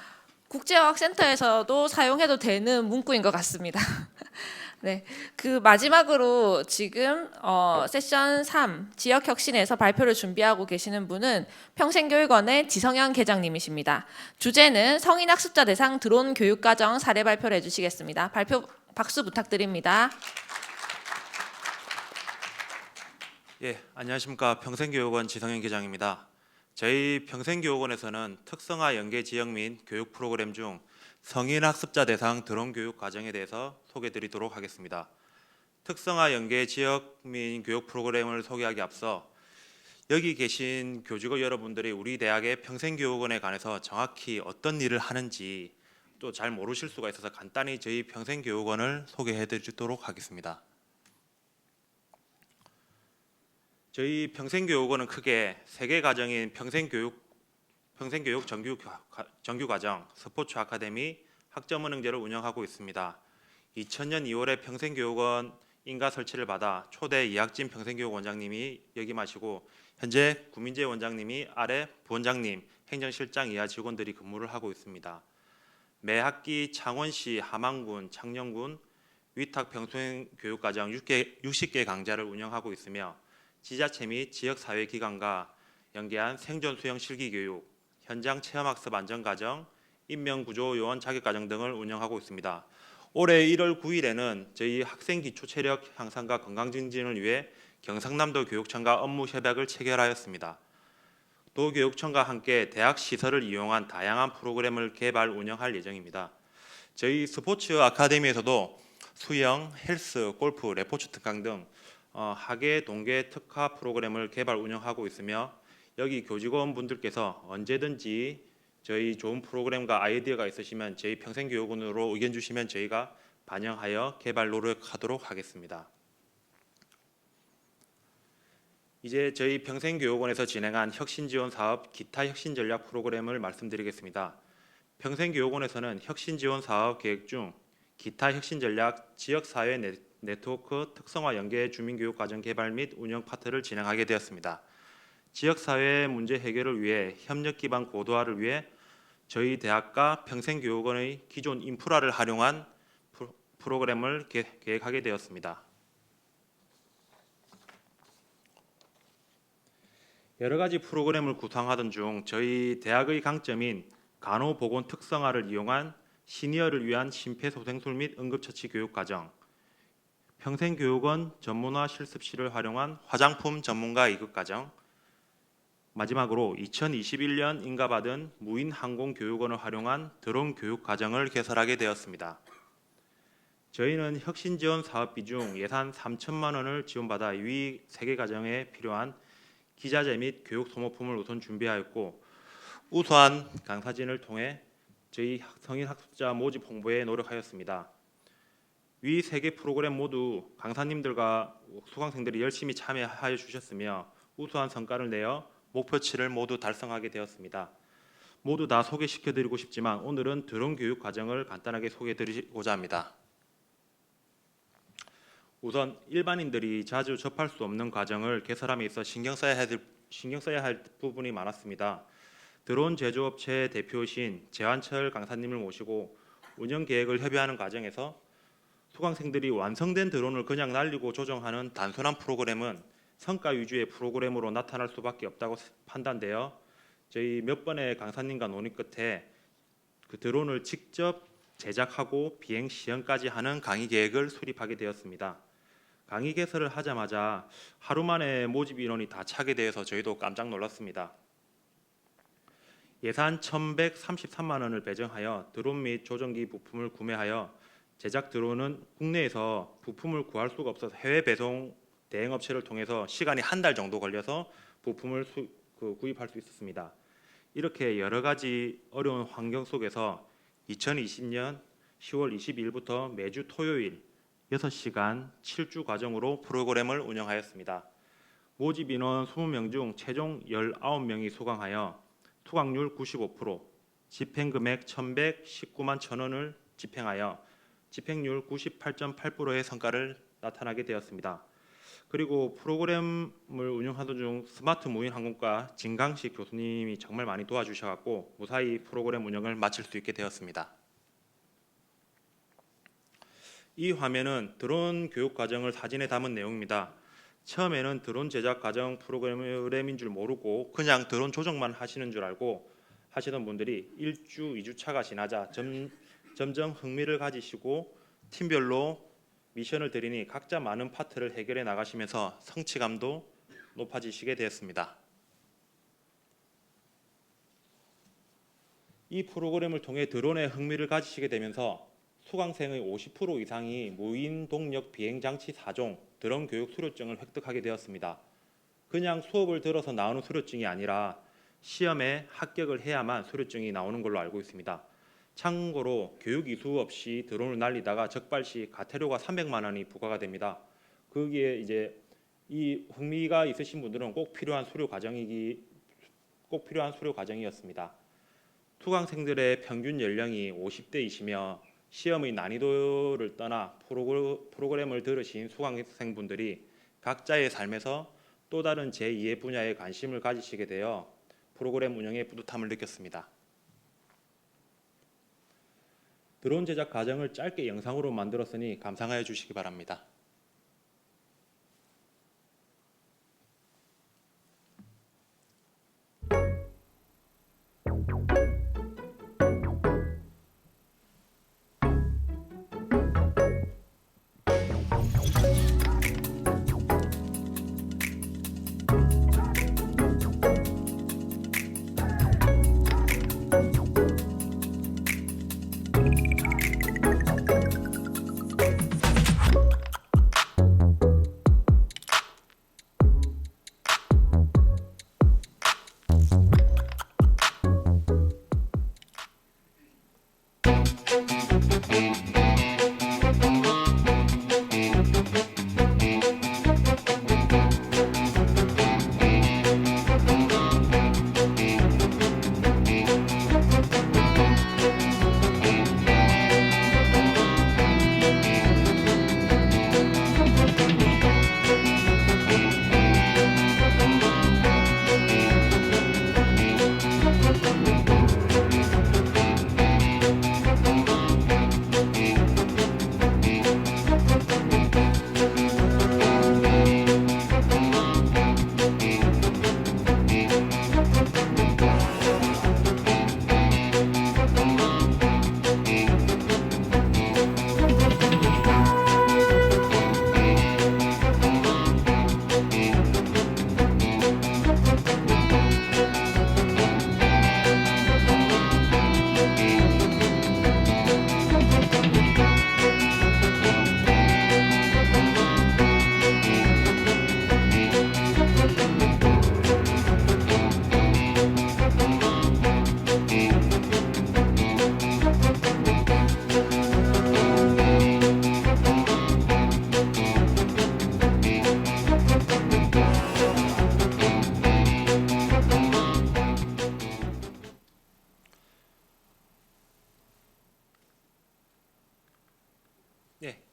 국제어학센터에서도 사용해도 되는 문구인 것 같습니다. 네, 그 마지막으로 지금 세션 3 지역혁신에서 발표를 준비하고 계시는 분은 평생교육원의 지성현 계장님이십니다. 주제는 성인학습자 대상 드론 교육과정 사례 발표를 해주시겠습니다. 발표 박수 부탁드립니다. 예, 안녕하십니까. 평생교육원 지성현 계장입니다. 저희 평생교육원에서는 특성화 연계 지역 및 교육 프로그램 중 성인 학습자 대상 드론 교육 과정에 대해서 소개드리도록 하겠습니다. 특성화 연계 지역 및 교육 프로그램을 소개하기 앞서 여기 계신 교직원 여러분들이 우리 대학의 평생교육원에 관해서 정확히 어떤 일을 하는지 또 잘 모르실 수가 있어서 간단히 저희 평생교육원을 소개해드리도록 하겠습니다. 저희 평생교육원은 크게 세 개 과정인 평생교육 정규과정, 스포츠 아카데미, 학점은행제를 운영하고 있습니다. 2000년 2월에 평생교육원 인가 설치를 받아 초대 이학진 평생교육 원장님이 역임하시고 현재 구민재 원장님이 아래 부원장님, 행정실장 이하 직원들이 근무를 하고 있습니다. 매 학기 창원시, 함안군, 창녕군 위탁 평생교육과정 60개 강좌를 운영하고 있으며 지자체 및 지역사회기관과 연계한 생존 수영 실기교육, 현장 체험학습 안전과정, 인명구조 요원 자격과정 등을 운영하고 있습니다. 올해 1월 9일에는 저희 학생 기초 체력 향상과 건강 증진을 위해 경상남도 교육청과 업무 협약을 체결하였습니다. 도교육청과 함께 대학 시설을 이용한 다양한 프로그램을 개발 운영할 예정입니다. 저희 스포츠 아카데미에서도 수영, 헬스, 골프, 레포츠 특강 등 학예, 동계 특화 프로그램을 개발 운영하고 있으며 여기 교직원분들께서 언제든지 저희 좋은 프로그램과 아이디어가 있으시면 저희 평생교육원으로 의견 주시면 저희가 반영하여 개발 노력하도록 하겠습니다. 이제 저희 평생교육원에서 진행한 혁신지원사업 기타 혁신전략 프로그램을 말씀드리겠습니다. 평생교육원에서는 혁신지원사업 계획 중 기타 혁신전략 지역사회 네트워크 특성화 연계 주민교육과정 개발 및 운영 파트를 진행하게 되었습니다. 지역사회 문제 해결을 위해 협력 기반 고도화를 위해 저희 대학과 평생교육원의 기존 인프라를 활용한 프로그램을 계획하게 되었습니다. 여러 가지 프로그램을 구상하던 중 저희 대학의 강점인 간호보건 특성화를 이용한 시니어를 위한 심폐소생술 및 응급처치 교육과정, 평생교육원 전문화 실습실을 활용한 화장품 전문가 2급과정, 마지막으로 2021년 인가받은 무인항공교육원을 활용한 드론 교육과정을 개설하게 되었습니다. 저희는 혁신 지원 사업비 중 예산 3천만 원을 지원받아 위 3개 가정에 필요한 기자재 및 교육 소모품을 우선 준비하였고 우수한 강사진을 통해 저희 성인 학습자 모집 홍보에 노력하였습니다. 위 3개 프로그램 모두 강사님들과 수강생들이 열심히 참여하여 주셨으며 우수한 성과를 내어 목표치를 모두 달성하게 되었습니다. 모두 다 소개시켜드리고 싶지만 오늘은 드론 교육 과정을 간단하게 소개해드리고자 합니다. 우선 일반인들이 자주 접할 수 없는 과정을 개설함에 있어 신경 써야 할 부분이 많았습니다. 드론 제조업체 대표이신 재환철 강사님을 모시고 운영 계획을 협의하는 과정에서 수강생들이 완성된 드론을 그냥 날리고 조정하는 단순한 프로그램은 성과 위주의 프로그램으로 나타날 수밖에 없다고 판단되어 저희 몇 번의 강사님과 논의 끝에 그 드론을 직접 제작하고 비행 시연까지 하는 강의 계획을 수립하게 되었습니다. 강의 개설을 하자마자 하루 만에 모집 인원이 다 차게 되어서 저희도 깜짝 놀랐습니다. 예산 1,133만 원을 배정하여 드론 및 조정기 부품을 구매하여 제작 드론은 국내에서 부품을 구할 수가 없어서 해외 배송 대행업체를 통해서 시간이 한 달 정도 걸려서 부품을 구입할 수 있었습니다. 이렇게 여러 가지 어려운 환경 속에서 2020년 10월 22일부터 매주 토요일 6시간 7주 과정으로 프로그램을 운영하였습니다. 모집 인원 20명 중 최종 19명이 수강하여 수강률 95%, 집행금액 1,119만 1,000원을 집행하여 집행률 98.8%의 성과를 나타나게 되었습니다. 그리고 프로그램을 운영하던 중 스마트 무인 항공과 진강식 교수님이 정말 많이 도와주셔서 무사히 프로그램 운영을 마칠 수 있게 되었습니다. 이 화면은 드론 교육 과정을 사진에 담은 내용입니다. 처음에는 드론 제작 과정 프로그램인 줄 모르고 그냥 드론 조정만 하시는 줄 알고 하시던 분들이 1주, 2주차가 지나자 점점 흥미를 가지시고 팀별로 미션을 드리니 각자 많은 파트를 해결해 나가시면서 성취감도 높아지시게 되었습니다. 이 프로그램을 통해 드론에 흥미를 가지시게 되면서 수강생의 50% 이상이 무인 동력 비행 장치 4종 드론 교육 수료증을 획득하게 되었습니다. 그냥 수업을 들어서 나오는 수료증이 아니라 시험에 합격을 해야만 수료증이 나오는 걸로 알고 있습니다. 참고로 교육 이수 없이 드론을 날리다가 적발 시 과태료가 300만 원이 부과가 됩니다. 거기에 이제 이 흥미가 있으신 분들은 꼭 필요한 수료 과정이었습니다. 수강생들의 평균 연령이 50대이시며 시험의 난이도를 떠나 프로그램을 들으신 수강생분들이 각자의 삶에서 또 다른 제2의 분야에 관심을 가지시게 되어 프로그램 운영에 뿌듯함을 느꼈습니다. 드론 제작 과정을 짧게 영상으로 만들었으니 감상하여 주시기 바랍니다.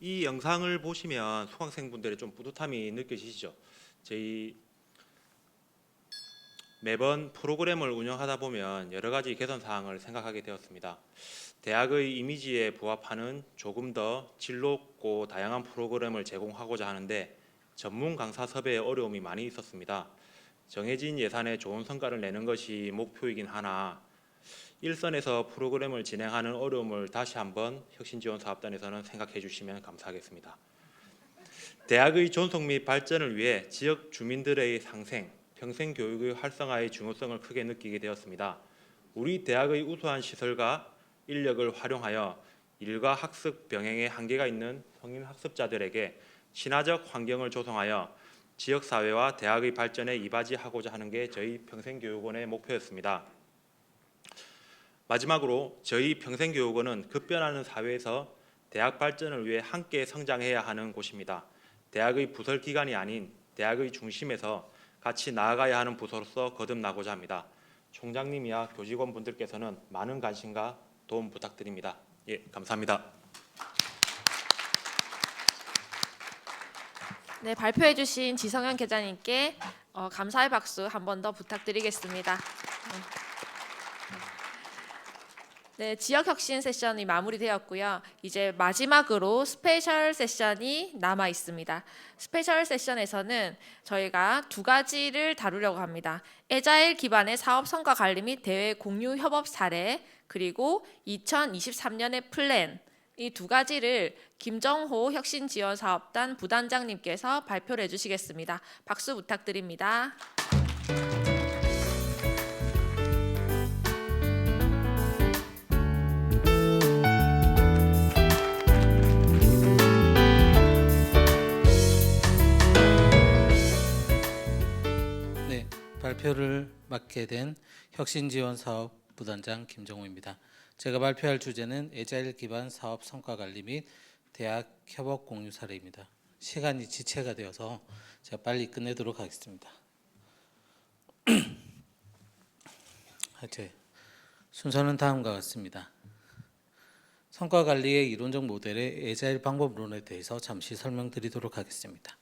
이 영상을 보시면 수강생분들의 좀 뿌듯함이 느껴지시죠? 저희 매번 프로그램을 운영하다 보면 여러 가지 개선 사항을 생각하게 되었습니다. 대학의 이미지에 부합하는 조금 더 질높고 다양한 프로그램을 제공하고자 하는데 전문 강사 섭외에 어려움이 많이 있었습니다. 정해진 예산에 좋은 성과를 내는 것이 목표이긴 하나 일선에서 프로그램을 진행하는 어려움을 다시 한번 혁신지원사업단에서는 생각해 주시면 감사하겠습니다. 대학의 존속 및 발전을 위해 지역 주민들의 상생, 평생교육의 활성화의 중요성을 크게 느끼게 되었습니다. 우리 대학의 우수한 시설과 인력을 활용하여 일과 학습 병행에 한계가 있는 성인 학습자들에게 친화적 환경을 조성하여 지역사회와 대학의 발전에 이바지하고자 하는 게 저희 평생교육원의 목표였습니다. 마지막으로 저희 평생교육원은 급변하는 사회에서 대학 발전을 위해 함께 성장해야 하는 곳입니다. 대학의 부설 기관이 아닌 대학의 중심에서 같이 나아가야 하는 부서로서 거듭나고자 합니다. 총장님이야 교직원분들께서는 많은 관심과 도움 부탁드립니다. 예, 감사합니다. 네, 발표해주신 지성현 계장님께 감사의 박수 한 번 더 부탁드리겠습니다. 네, 지역 혁신 세션이 마무리되었고요. 이제 마지막으로 스페셜 세션이 남아 있습니다. 스페셜 세션에서는 저희가 두 가지를 다루려고 합니다. 에자일 기반의 사업 성과 관리 및 대외 공유 협업 사례, 그리고 2023년의 플랜, 이 두 가지를 김정호 혁신지원사업단 부단장님께서 발표를 해주시겠습니다. 박수 부탁드립니다. 네, 발표를 맡게 된 혁신지원사업 부단장 김정호입니다. 제가 발표할 주제는 에자일 기반 사업 성과 관리 및 대학 협업 공유 사례입니다. 시간이 지체가 되어서 제가 빨리 끝내도록 하겠습니다. 제 순서는 다음과 같습니다. 성과 관리의 이론적 모델의 에자일 방법론에 대해서 잠시 설명드리도록 하겠습니다.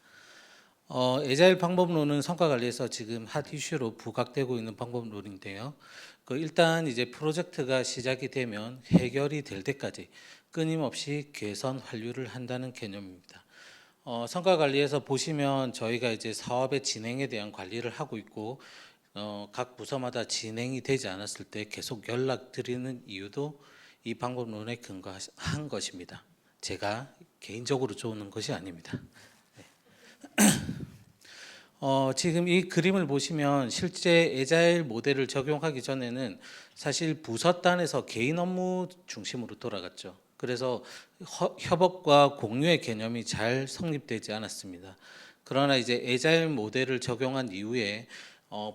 에자일 방법론은 성과 관리에서 지금 핫 이슈로 부각되고 있는 방법론인데요. 일단 이제 프로젝트가 시작이 되면 해결이 될 때까지 끊임없이 개선 환류를 한다는 개념입니다. 성과 관리에서 보시면 저희가 이제 사업의 진행에 대한 관리를 하고 있고 각 부서마다 진행이 되지 않았을 때 계속 연락드리는 이유도 이 방법론에 근거한 것입니다. 제가 개인적으로 좋은 것이 아닙니다. 지금 이 그림을 보시면 실제 에자일 모델을 적용하기 전에는 사실 부서단에서 개인 업무 중심으로 돌아갔죠. 그래서 협업과 공유의 개념이 잘 성립되지 않았습니다. 그러나 이제 에자일 모델을 적용한 이후에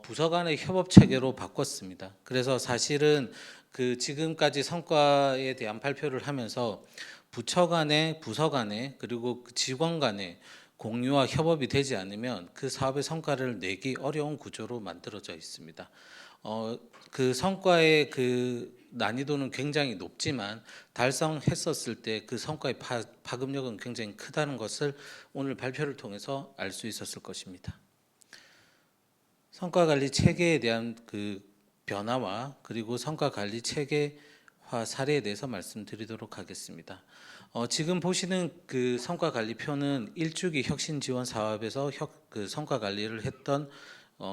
부서 간의 협업 체계로 바꿨습니다. 그래서 사실은 그 지금까지 성과에 대한 발표를 하면서 부처 간에, 부서 간에, 그리고 직원 간에 공유와 협업이 되지 않으면 그 사업의 성과를 내기 어려운 구조로 만들어져 있습니다. 그 성과의 그 난이도는 굉장히 높지만 달성했었을 때 그 성과의 파급력은 굉장히 크다는 것을 오늘 발표를 통해서 알 수 있었을 것입니다. 성과 관리 체계에 대한 그 변화와 그리고 성과 관리 체계화 사례에 대해서 말씀드리도록 하겠습니다. 지금 보시는 그 성과 관리표는 1주기 혁신 지원 사업에서 그 성과 관리를 했던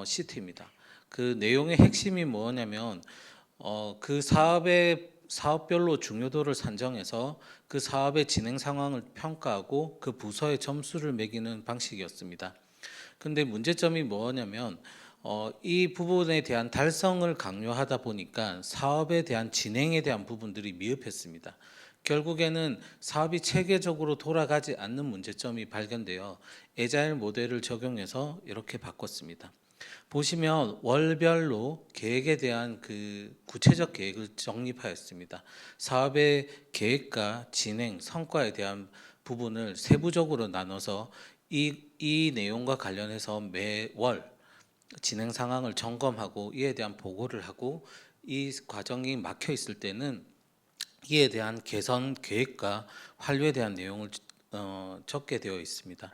시트입니다. 그 내용의 핵심이 뭐냐면 그 사업별로 중요도를 산정해서 그 사업의 진행 상황을 평가하고 그 부서의 점수를 매기는 방식이었습니다. 근데 문제점이 뭐냐면 이 부분에 대한 달성을 강요하다 보니까 사업에 대한 진행에 대한 부분들이 미흡했습니다. 결국에는 사업이 체계적으로 돌아가지 않는 문제점이 발견되어 에자일 모델을 적용해서 이렇게 바꿨습니다. 보시면 월별로 계획에 대한 그 구체적 계획을 정립하였습니다. 사업의 계획과 진행, 성과에 대한 부분을 세부적으로 나눠서 이 내용과 관련해서 매월 진행 상황을 점검하고 이에 대한 보고를 하고 이 과정이 막혀 있을 때는 이에 대한 개선 계획과 환류에 대한 내용을 적게 되어 있습니다.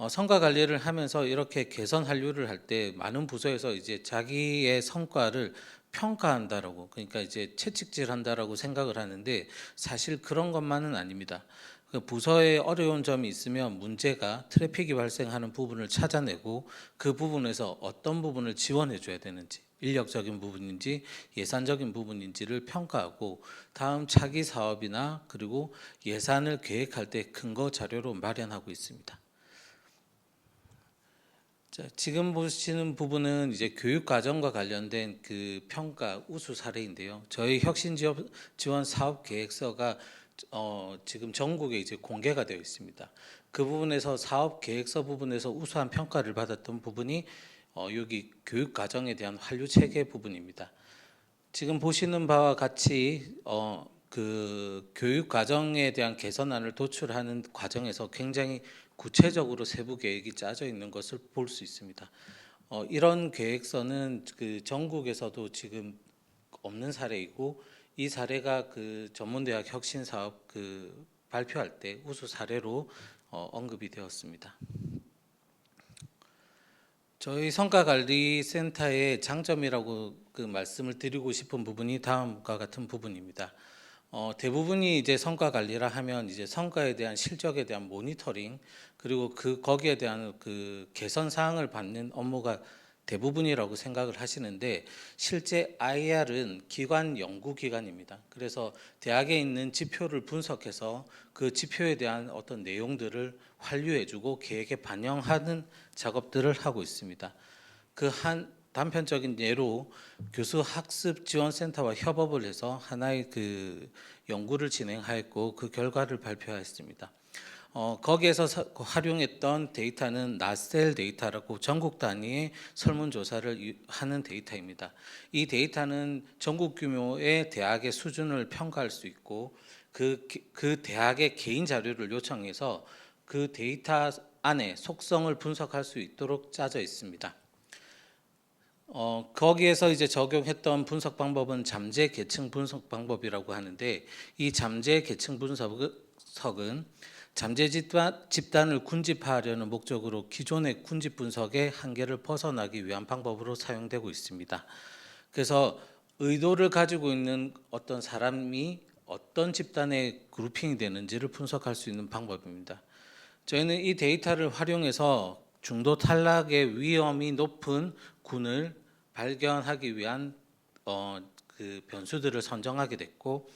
성과 관리를 하면서 이렇게 개선 한류를 할 때 많은 부서에서 이제 자기의 성과를 평가한다라고, 그러니까 이제 채찍질한다라고 생각을 하는데 사실 그런 것만은 아닙니다. 그 부서에 어려운 점이 있으면 문제가 트래픽이 발생하는 부분을 찾아내고 그 부분에서 어떤 부분을 지원해 줘야 되는지, 인력적인 부분인지 예산적인 부분인지를 평가하고 다음 차기 사업이나 그리고 예산을 계획할 때 근거 자료로 마련하고 있습니다. 자, 지금 보시는 부분은 이제 교육 과정과 관련된 그 평가 우수 사례인데요. 저희 혁신 지원 사업 계획서가 지금 전국에 이제 공개가 되어 있습니다. 그 부분에서 사업 계획서 부분에서 우수한 평가를 받았던 부분이 여기 교육 과정에 대한 환류 체계 부분입니다. 지금 보시는 바와 같이 그 교육 과정에 대한 개선안을 도출하는 과정에서 굉장히 구체적으로 세부 계획이 짜져 있는 것을 볼 수 있습니다. 이런 계획서는 그 전국에서도 지금 없는 사례이고 이 사례가 그 전문대학 혁신 사업 그 발표할 때 우수 사례로 언급이 되었습니다. 저희 성과관리센터의 장점이라고 그 말씀을 드리고 싶은 부분이 다음과 같은 부분입니다. 대부분이 이제 성과 관리라 하면 이제 성과에 대한 실적에 대한 모니터링 그리고 거기에 대한 그 개선 사항을 받는 업무가 대부분이라고 생각을 하시는데 실제 IR은 기관 연구 기관입니다. 그래서 대학에 있는 지표를 분석해서 그 지표에 대한 어떤 내용들을 환류해주고 계획에 반영하는 작업들을 하고 있습니다. 그 한 단편적인 예로 교수 학습 지원센터와 협업을 해서 하나의 그 연구를 진행하였고 그 결과를 발표하였습니다. 거기에서 활용했던 데이터는 나셀 데이터라고 전국 단위의 설문조사를 하는 데이터입니다. 이 데이터는 전국 규모의 대학의 수준을 평가할 수 있고 그 대학의 개인 자료를 요청해서 그 데이터 안에 속성을 분석할 수 있도록 짜져 있습니다. 거기에서 이제 적용했던 분석 방법은 잠재 계층 분석 방법이라고 하는데 이 잠재 계층 분석은 잠재 집단을 군집하려는 목적으로 기존의 군집 분석의 한계를 벗어나기 위한 방법으로 사용되고 있습니다. 그래서 의도를 가지고 있는 어떤 사람이 어떤 집단에 그룹핑이 되는지를 분석할 수 있는 방법입니다. 저희는 이 데이터를 활용해서 중도 탈락의 위험이 높은 군을 발견하기 위한 그 변수들을 선정하게 됐고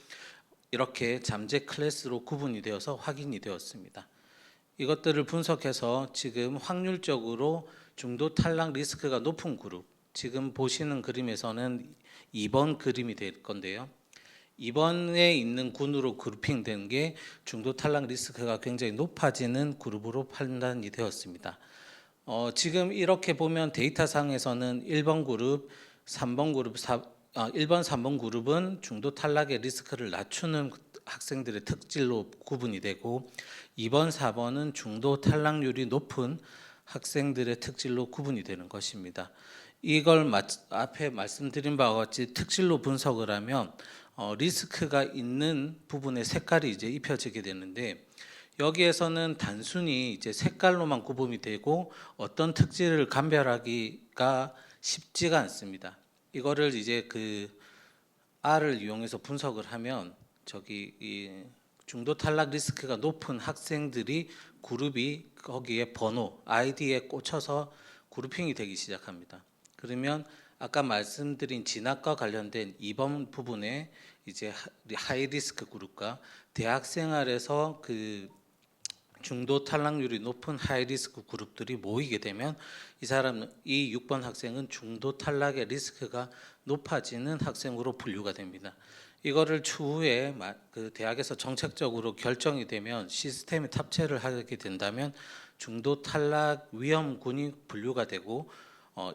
이렇게 잠재 클래스로 구분이 되어서 확인이 되었습니다. 이것들을 분석해서 지금 확률적으로 중도 탈락 리스크가 높은 그룹, 지금 보시는 그림에서는 2번 그림이 될 건데요. 2번에 있는 군으로 그룹핑된 게 중도 탈락 리스크가 굉장히 높아지는 그룹으로 판단이 되었습니다. 지금 이렇게 보면 데이터상에서는 1번 그룹, 3번 그룹, 1번, 3번 그룹은 중도 탈락의 리스크를 낮추는 학생들의 특질로 구분이 되고 2번, 4번은 중도 탈락률이 높은 학생들의 특질로 구분이 되는 것입니다. 이걸 앞에 말씀드린 바와 같이 특질로 분석을 하면 리스크가 있는 부분의 색깔이 이제 입혀지게 되는데 여기에서는 단순히 이제 색깔로만 구분이 되고 어떤 특질을 감별하기가 쉽지가 않습니다. 이거를 이제 그 R을 이용해서 분석을 하면 이 중도 탈락 리스크가 높은 학생들이 그룹이 거기에 번호, 아이디에 꽂혀서 그룹핑이 되기 시작합니다. 그러면 아까 말씀드린 진학과 관련된 2번 부분에 이제 하이 리스크 그룹과 대학 생활에서 그 중도 탈락률이 높은 하이 리스크 그룹들이 모이게 되면 이 6번 학생은 중도 탈락의 리스크가 높아지는 학생으로 분류가 됩니다. 이거를 추후에 그 대학에서 정책적으로 결정이 되면 시스템에 탑재를 하게 된다면 중도 탈락 위험군이 분류가 되고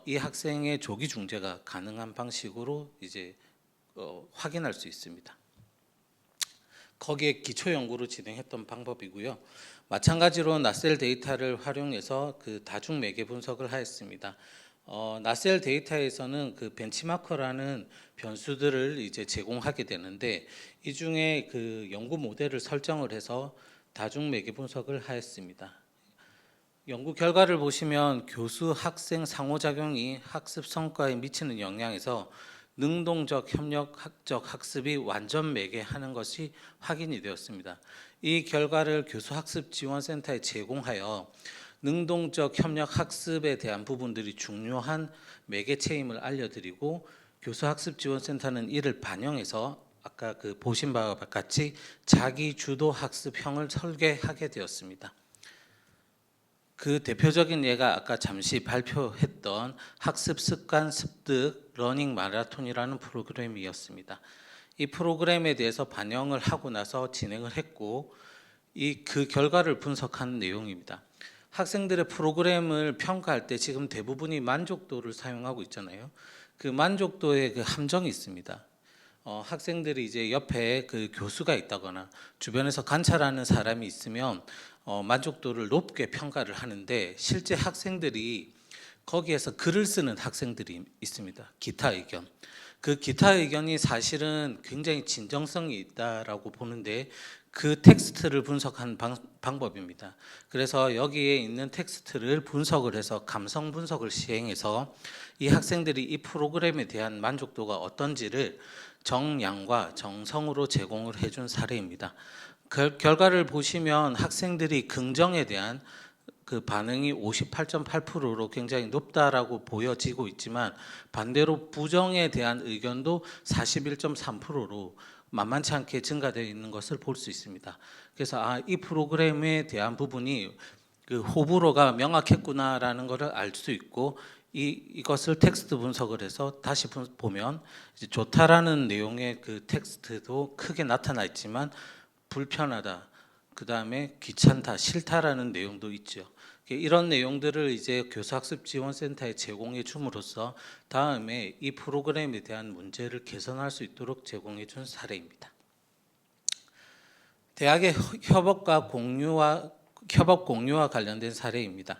이 학생의 조기 중재가 가능한 방식으로 이제 확인할 수 있습니다. 거기에 기초 연구를 진행했던 방법이고요. 마찬가지로 나셀 데이터를 활용해서 그 다중 매개 분석을 하였습니다. 나셀 데이터에서는 그 벤치마커라는 변수들을 이제 제공하게 되는데 이 중에 그 연구 모델을 설정을 해서 다중 매개 분석을 하였습니다. 연구 결과를 보시면 교수 학생 상호작용이 학습 성과에 미치는 영향에서 능동적 협력적 학습이 완전 매개하는 것이 확인이 되었습니다. 이 결과를 교수학습지원센터에 제공하여 능동적 협력 학습에 대한 부분들이 중요한 매개체임을 알려드리고 교수학습지원센터는 이를 반영해서 아까 보신 바와 같이 자기 주도 학습형을 설계하게 되었습니다. 그 대표적인 예가 아까 잠시 발표했던 학습 습관 습득 러닝 마라톤이라는 프로그램이었습니다. 이 프로그램에 대해서 반영을 하고 나서 진행을 했고 그 결과를 분석한 내용입니다. 학생들의 프로그램을 평가할 때 지금 대부분이 만족도를 사용하고 있잖아요. 그 만족도에 그 함정이 있습니다. 학생들이 이제 옆에 그 교수가 있다거나 주변에서 관찰하는 사람이 있으면 만족도를 높게 평가를 하는데 실제 학생들이 거기에서 글을 쓰는 학생들이 있습니다. 기타 의견. 그 기타 의견이 사실은 굉장히 진정성이 있다라고 보는데 그 텍스트를 분석한 방법입니다. 그래서 여기에 있는 텍스트를 분석을 해서 감성 분석을 시행해서 이 학생들이 이 프로그램에 대한 만족도가 어떤지를 정량과 정성으로 제공을 해준 사례입니다. 결과를 보시면 학생들이 긍정에 대한 그 반응이 58.8%로 굉장히 높다라고 보여지고 있지만 반대로 부정에 대한 의견도 41.3%로 만만치 않게 증가되어 있는 것을 볼 수 있습니다. 그래서 이 프로그램에 대한 부분이 그 호불호가 명확했구나라는 것을 알 수 있고 이것을 텍스트 분석을 해서 다시 보면 이제 좋다라는 내용의 그 텍스트도 크게 나타나 있지만 불편하다, 그 다음에 귀찮다, 싫다라는 내용도 있죠. 이런 내용들을 이제 교수학습지원센터에 제공해 줌으로써 다음에 이 프로그램에 대한 문제를 개선할 수 있도록 제공해 준 사례입니다. 대학의 협업 공유와 관련된 사례입니다.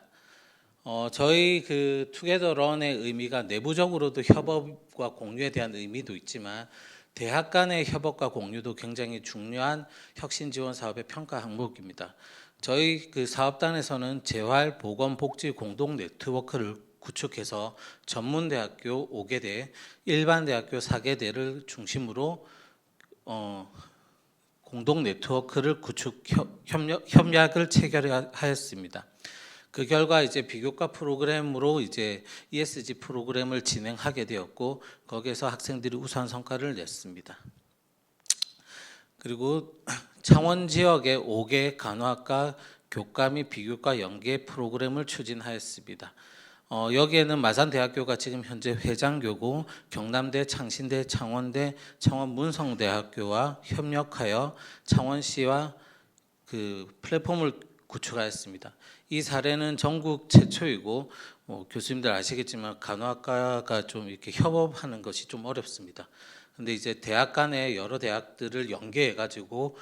저희 그 투게더런의 의미가 내부적으로도 협업과 공유에 대한 의미도 있지만 대학 간의 협업과 공유도 굉장히 중요한 혁신 지원 사업의 평가 항목입니다. 저희 그 사업단에서는 재활 보건 복지 공동 네트워크를 구축해서 전문 대학교 5개대, 일반 대학교 4개대를 중심으로 공동 네트워크를 구축 협약을 체결하였습니다. 그 결과 이제 비교과 프로그램으로 이제 ESG 프로그램을 진행하게 되었고 거기에서 학생들이 우수한 성과를 냈습니다. 그리고 창원 지역의 5개 간호학과 교과 및 비교과 연계 프로그램을 추진하였습니다. 여기에는 마산대학교가 지금 현재 회장교고 경남대, 창신대, 창원대, 창원문성대학교와 협력하여 창원시와 그 플랫폼을 구축하였습니다. 이 사례는 전국 최초이고 교수님들 아시겠지만 간호학과가 좀 이렇게 협업하는 것이 좀 어렵습니다. 근데 이제 대학 간의 여러 대학들을 연계해 가지고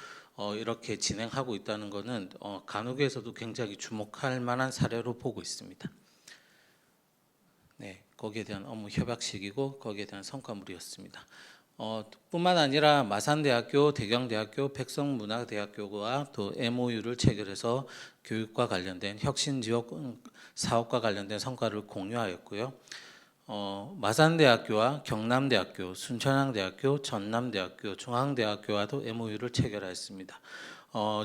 이렇게 진행하고 있다는 것은 간호계에서도 굉장히 주목할 만한 사례로 보고 있습니다. 네, 거기에 대한 업무 협약식이고 거기에 대한 성과물이었습니다. 뿐만 아니라 마산대학교, 대경대학교, 백성문화대학교와 또 MOU를 체결해서 교육과 관련된 혁신지역 사업과 관련된 성과를 공유하였고요. 마산대학교와 경남대학교, 순천향대학교, 전남대학교, 중앙대학교와도 MOU를 체결하였습니다.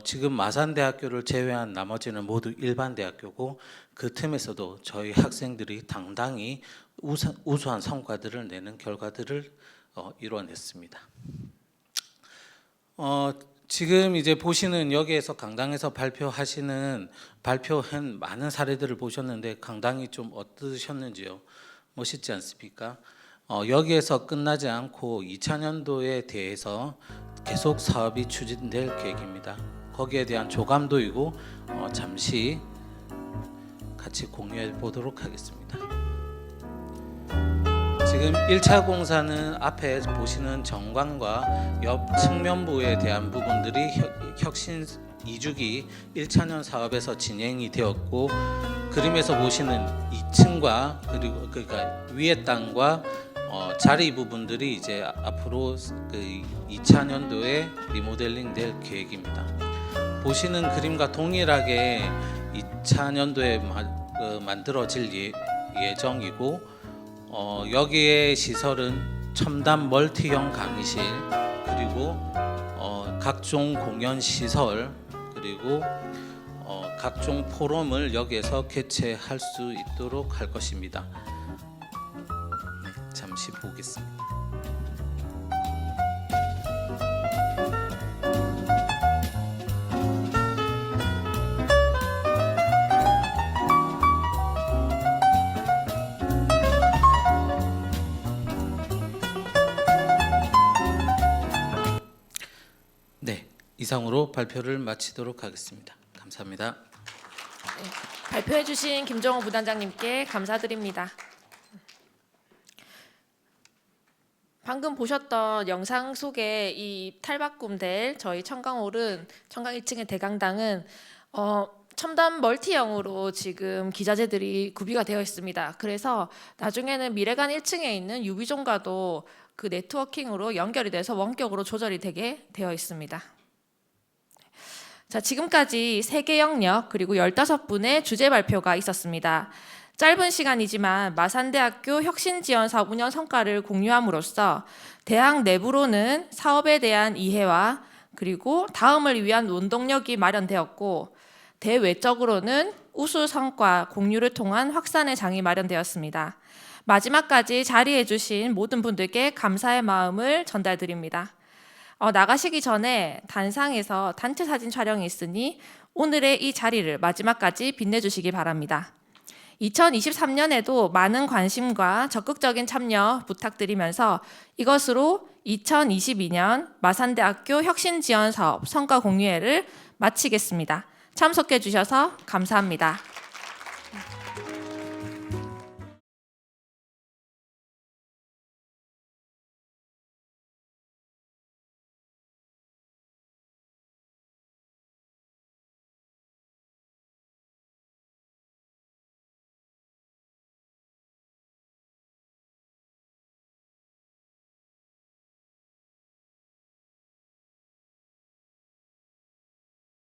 지금 마산대학교를 제외한 나머지는 모두 일반 대학교고 그 틈에서도 저희 학생들이 당당히 우수한 성과들을 내는 결과들을 이뤄냈습니다. 지금 이제 보시는 여기에서 강당에서 발표한 많은 사례들을 보셨는데 강당이 좀 어떠셨는지요? 멋있지 않습니까? 여기에서 끝나지 않고 2000년도에 대해서 계속 사업이 추진될 계획입니다. 거기에 대한 조감도이고 잠시 같이 공유해 보도록 하겠습니다. 지금 1차 공사는 앞에 보시는 정관과 옆 측면부에 대한 부분들이 혁신 2주기 1차년 사업에서 진행이 되었고 그림에서 보시는 2층과 그리고 그러니까 위에 땅과 자리 부분들이 이제 앞으로 그 2차년도에 리모델링 될 계획입니다. 보시는 그림과 동일하게 2004년도에 만들어질 예정이고 여기에 시설은 첨단 멀티형 강의실 그리고 각종 공연 시설 그리고 각종 포럼을 여기에서 개최할 수 있도록 할 것입니다. 네, 잠시 보겠습니다. 네, 이상으로 발표를 마치도록 하겠습니다. 감사합니다. 발표해주신 김정호 부단장님께 감사드립니다. 방금 보셨던 영상 속에 이 탈바꿈될 저희 청강홀은 청강 1층의 대강당은 첨단 멀티형으로 지금 기자재들이 구비가 되어 있습니다. 그래서 나중에는 미래관 1층에 있는 유비존과도 그 네트워킹으로 연결이 돼서 원격으로 조절이 되게 되어 있습니다. 자, 지금까지 3개 영역 그리고 15분의 주제 발표가 있었습니다. 짧은 시간이지만 마산대학교 혁신지원사업 운영 성과를 공유함으로써 대학 내부로는 사업에 대한 이해와 그리고 다음을 위한 원동력이 마련되었고 대외적으로는 우수 성과 공유를 통한 확산의 장이 마련되었습니다. 마지막까지 자리해 주신 모든 분들께 감사의 마음을 전달드립니다. 나가시기 전에 단상에서 단체 사진 촬영이 있으니 오늘의 이 자리를 마지막까지 빛내주시기 바랍니다. 2023년에도 많은 관심과 적극적인 참여 부탁드리면서 이것으로 2022년 마산대학교 혁신지원사업 성과 공유회를 마치겠습니다. 참석해 주셔서 감사합니다.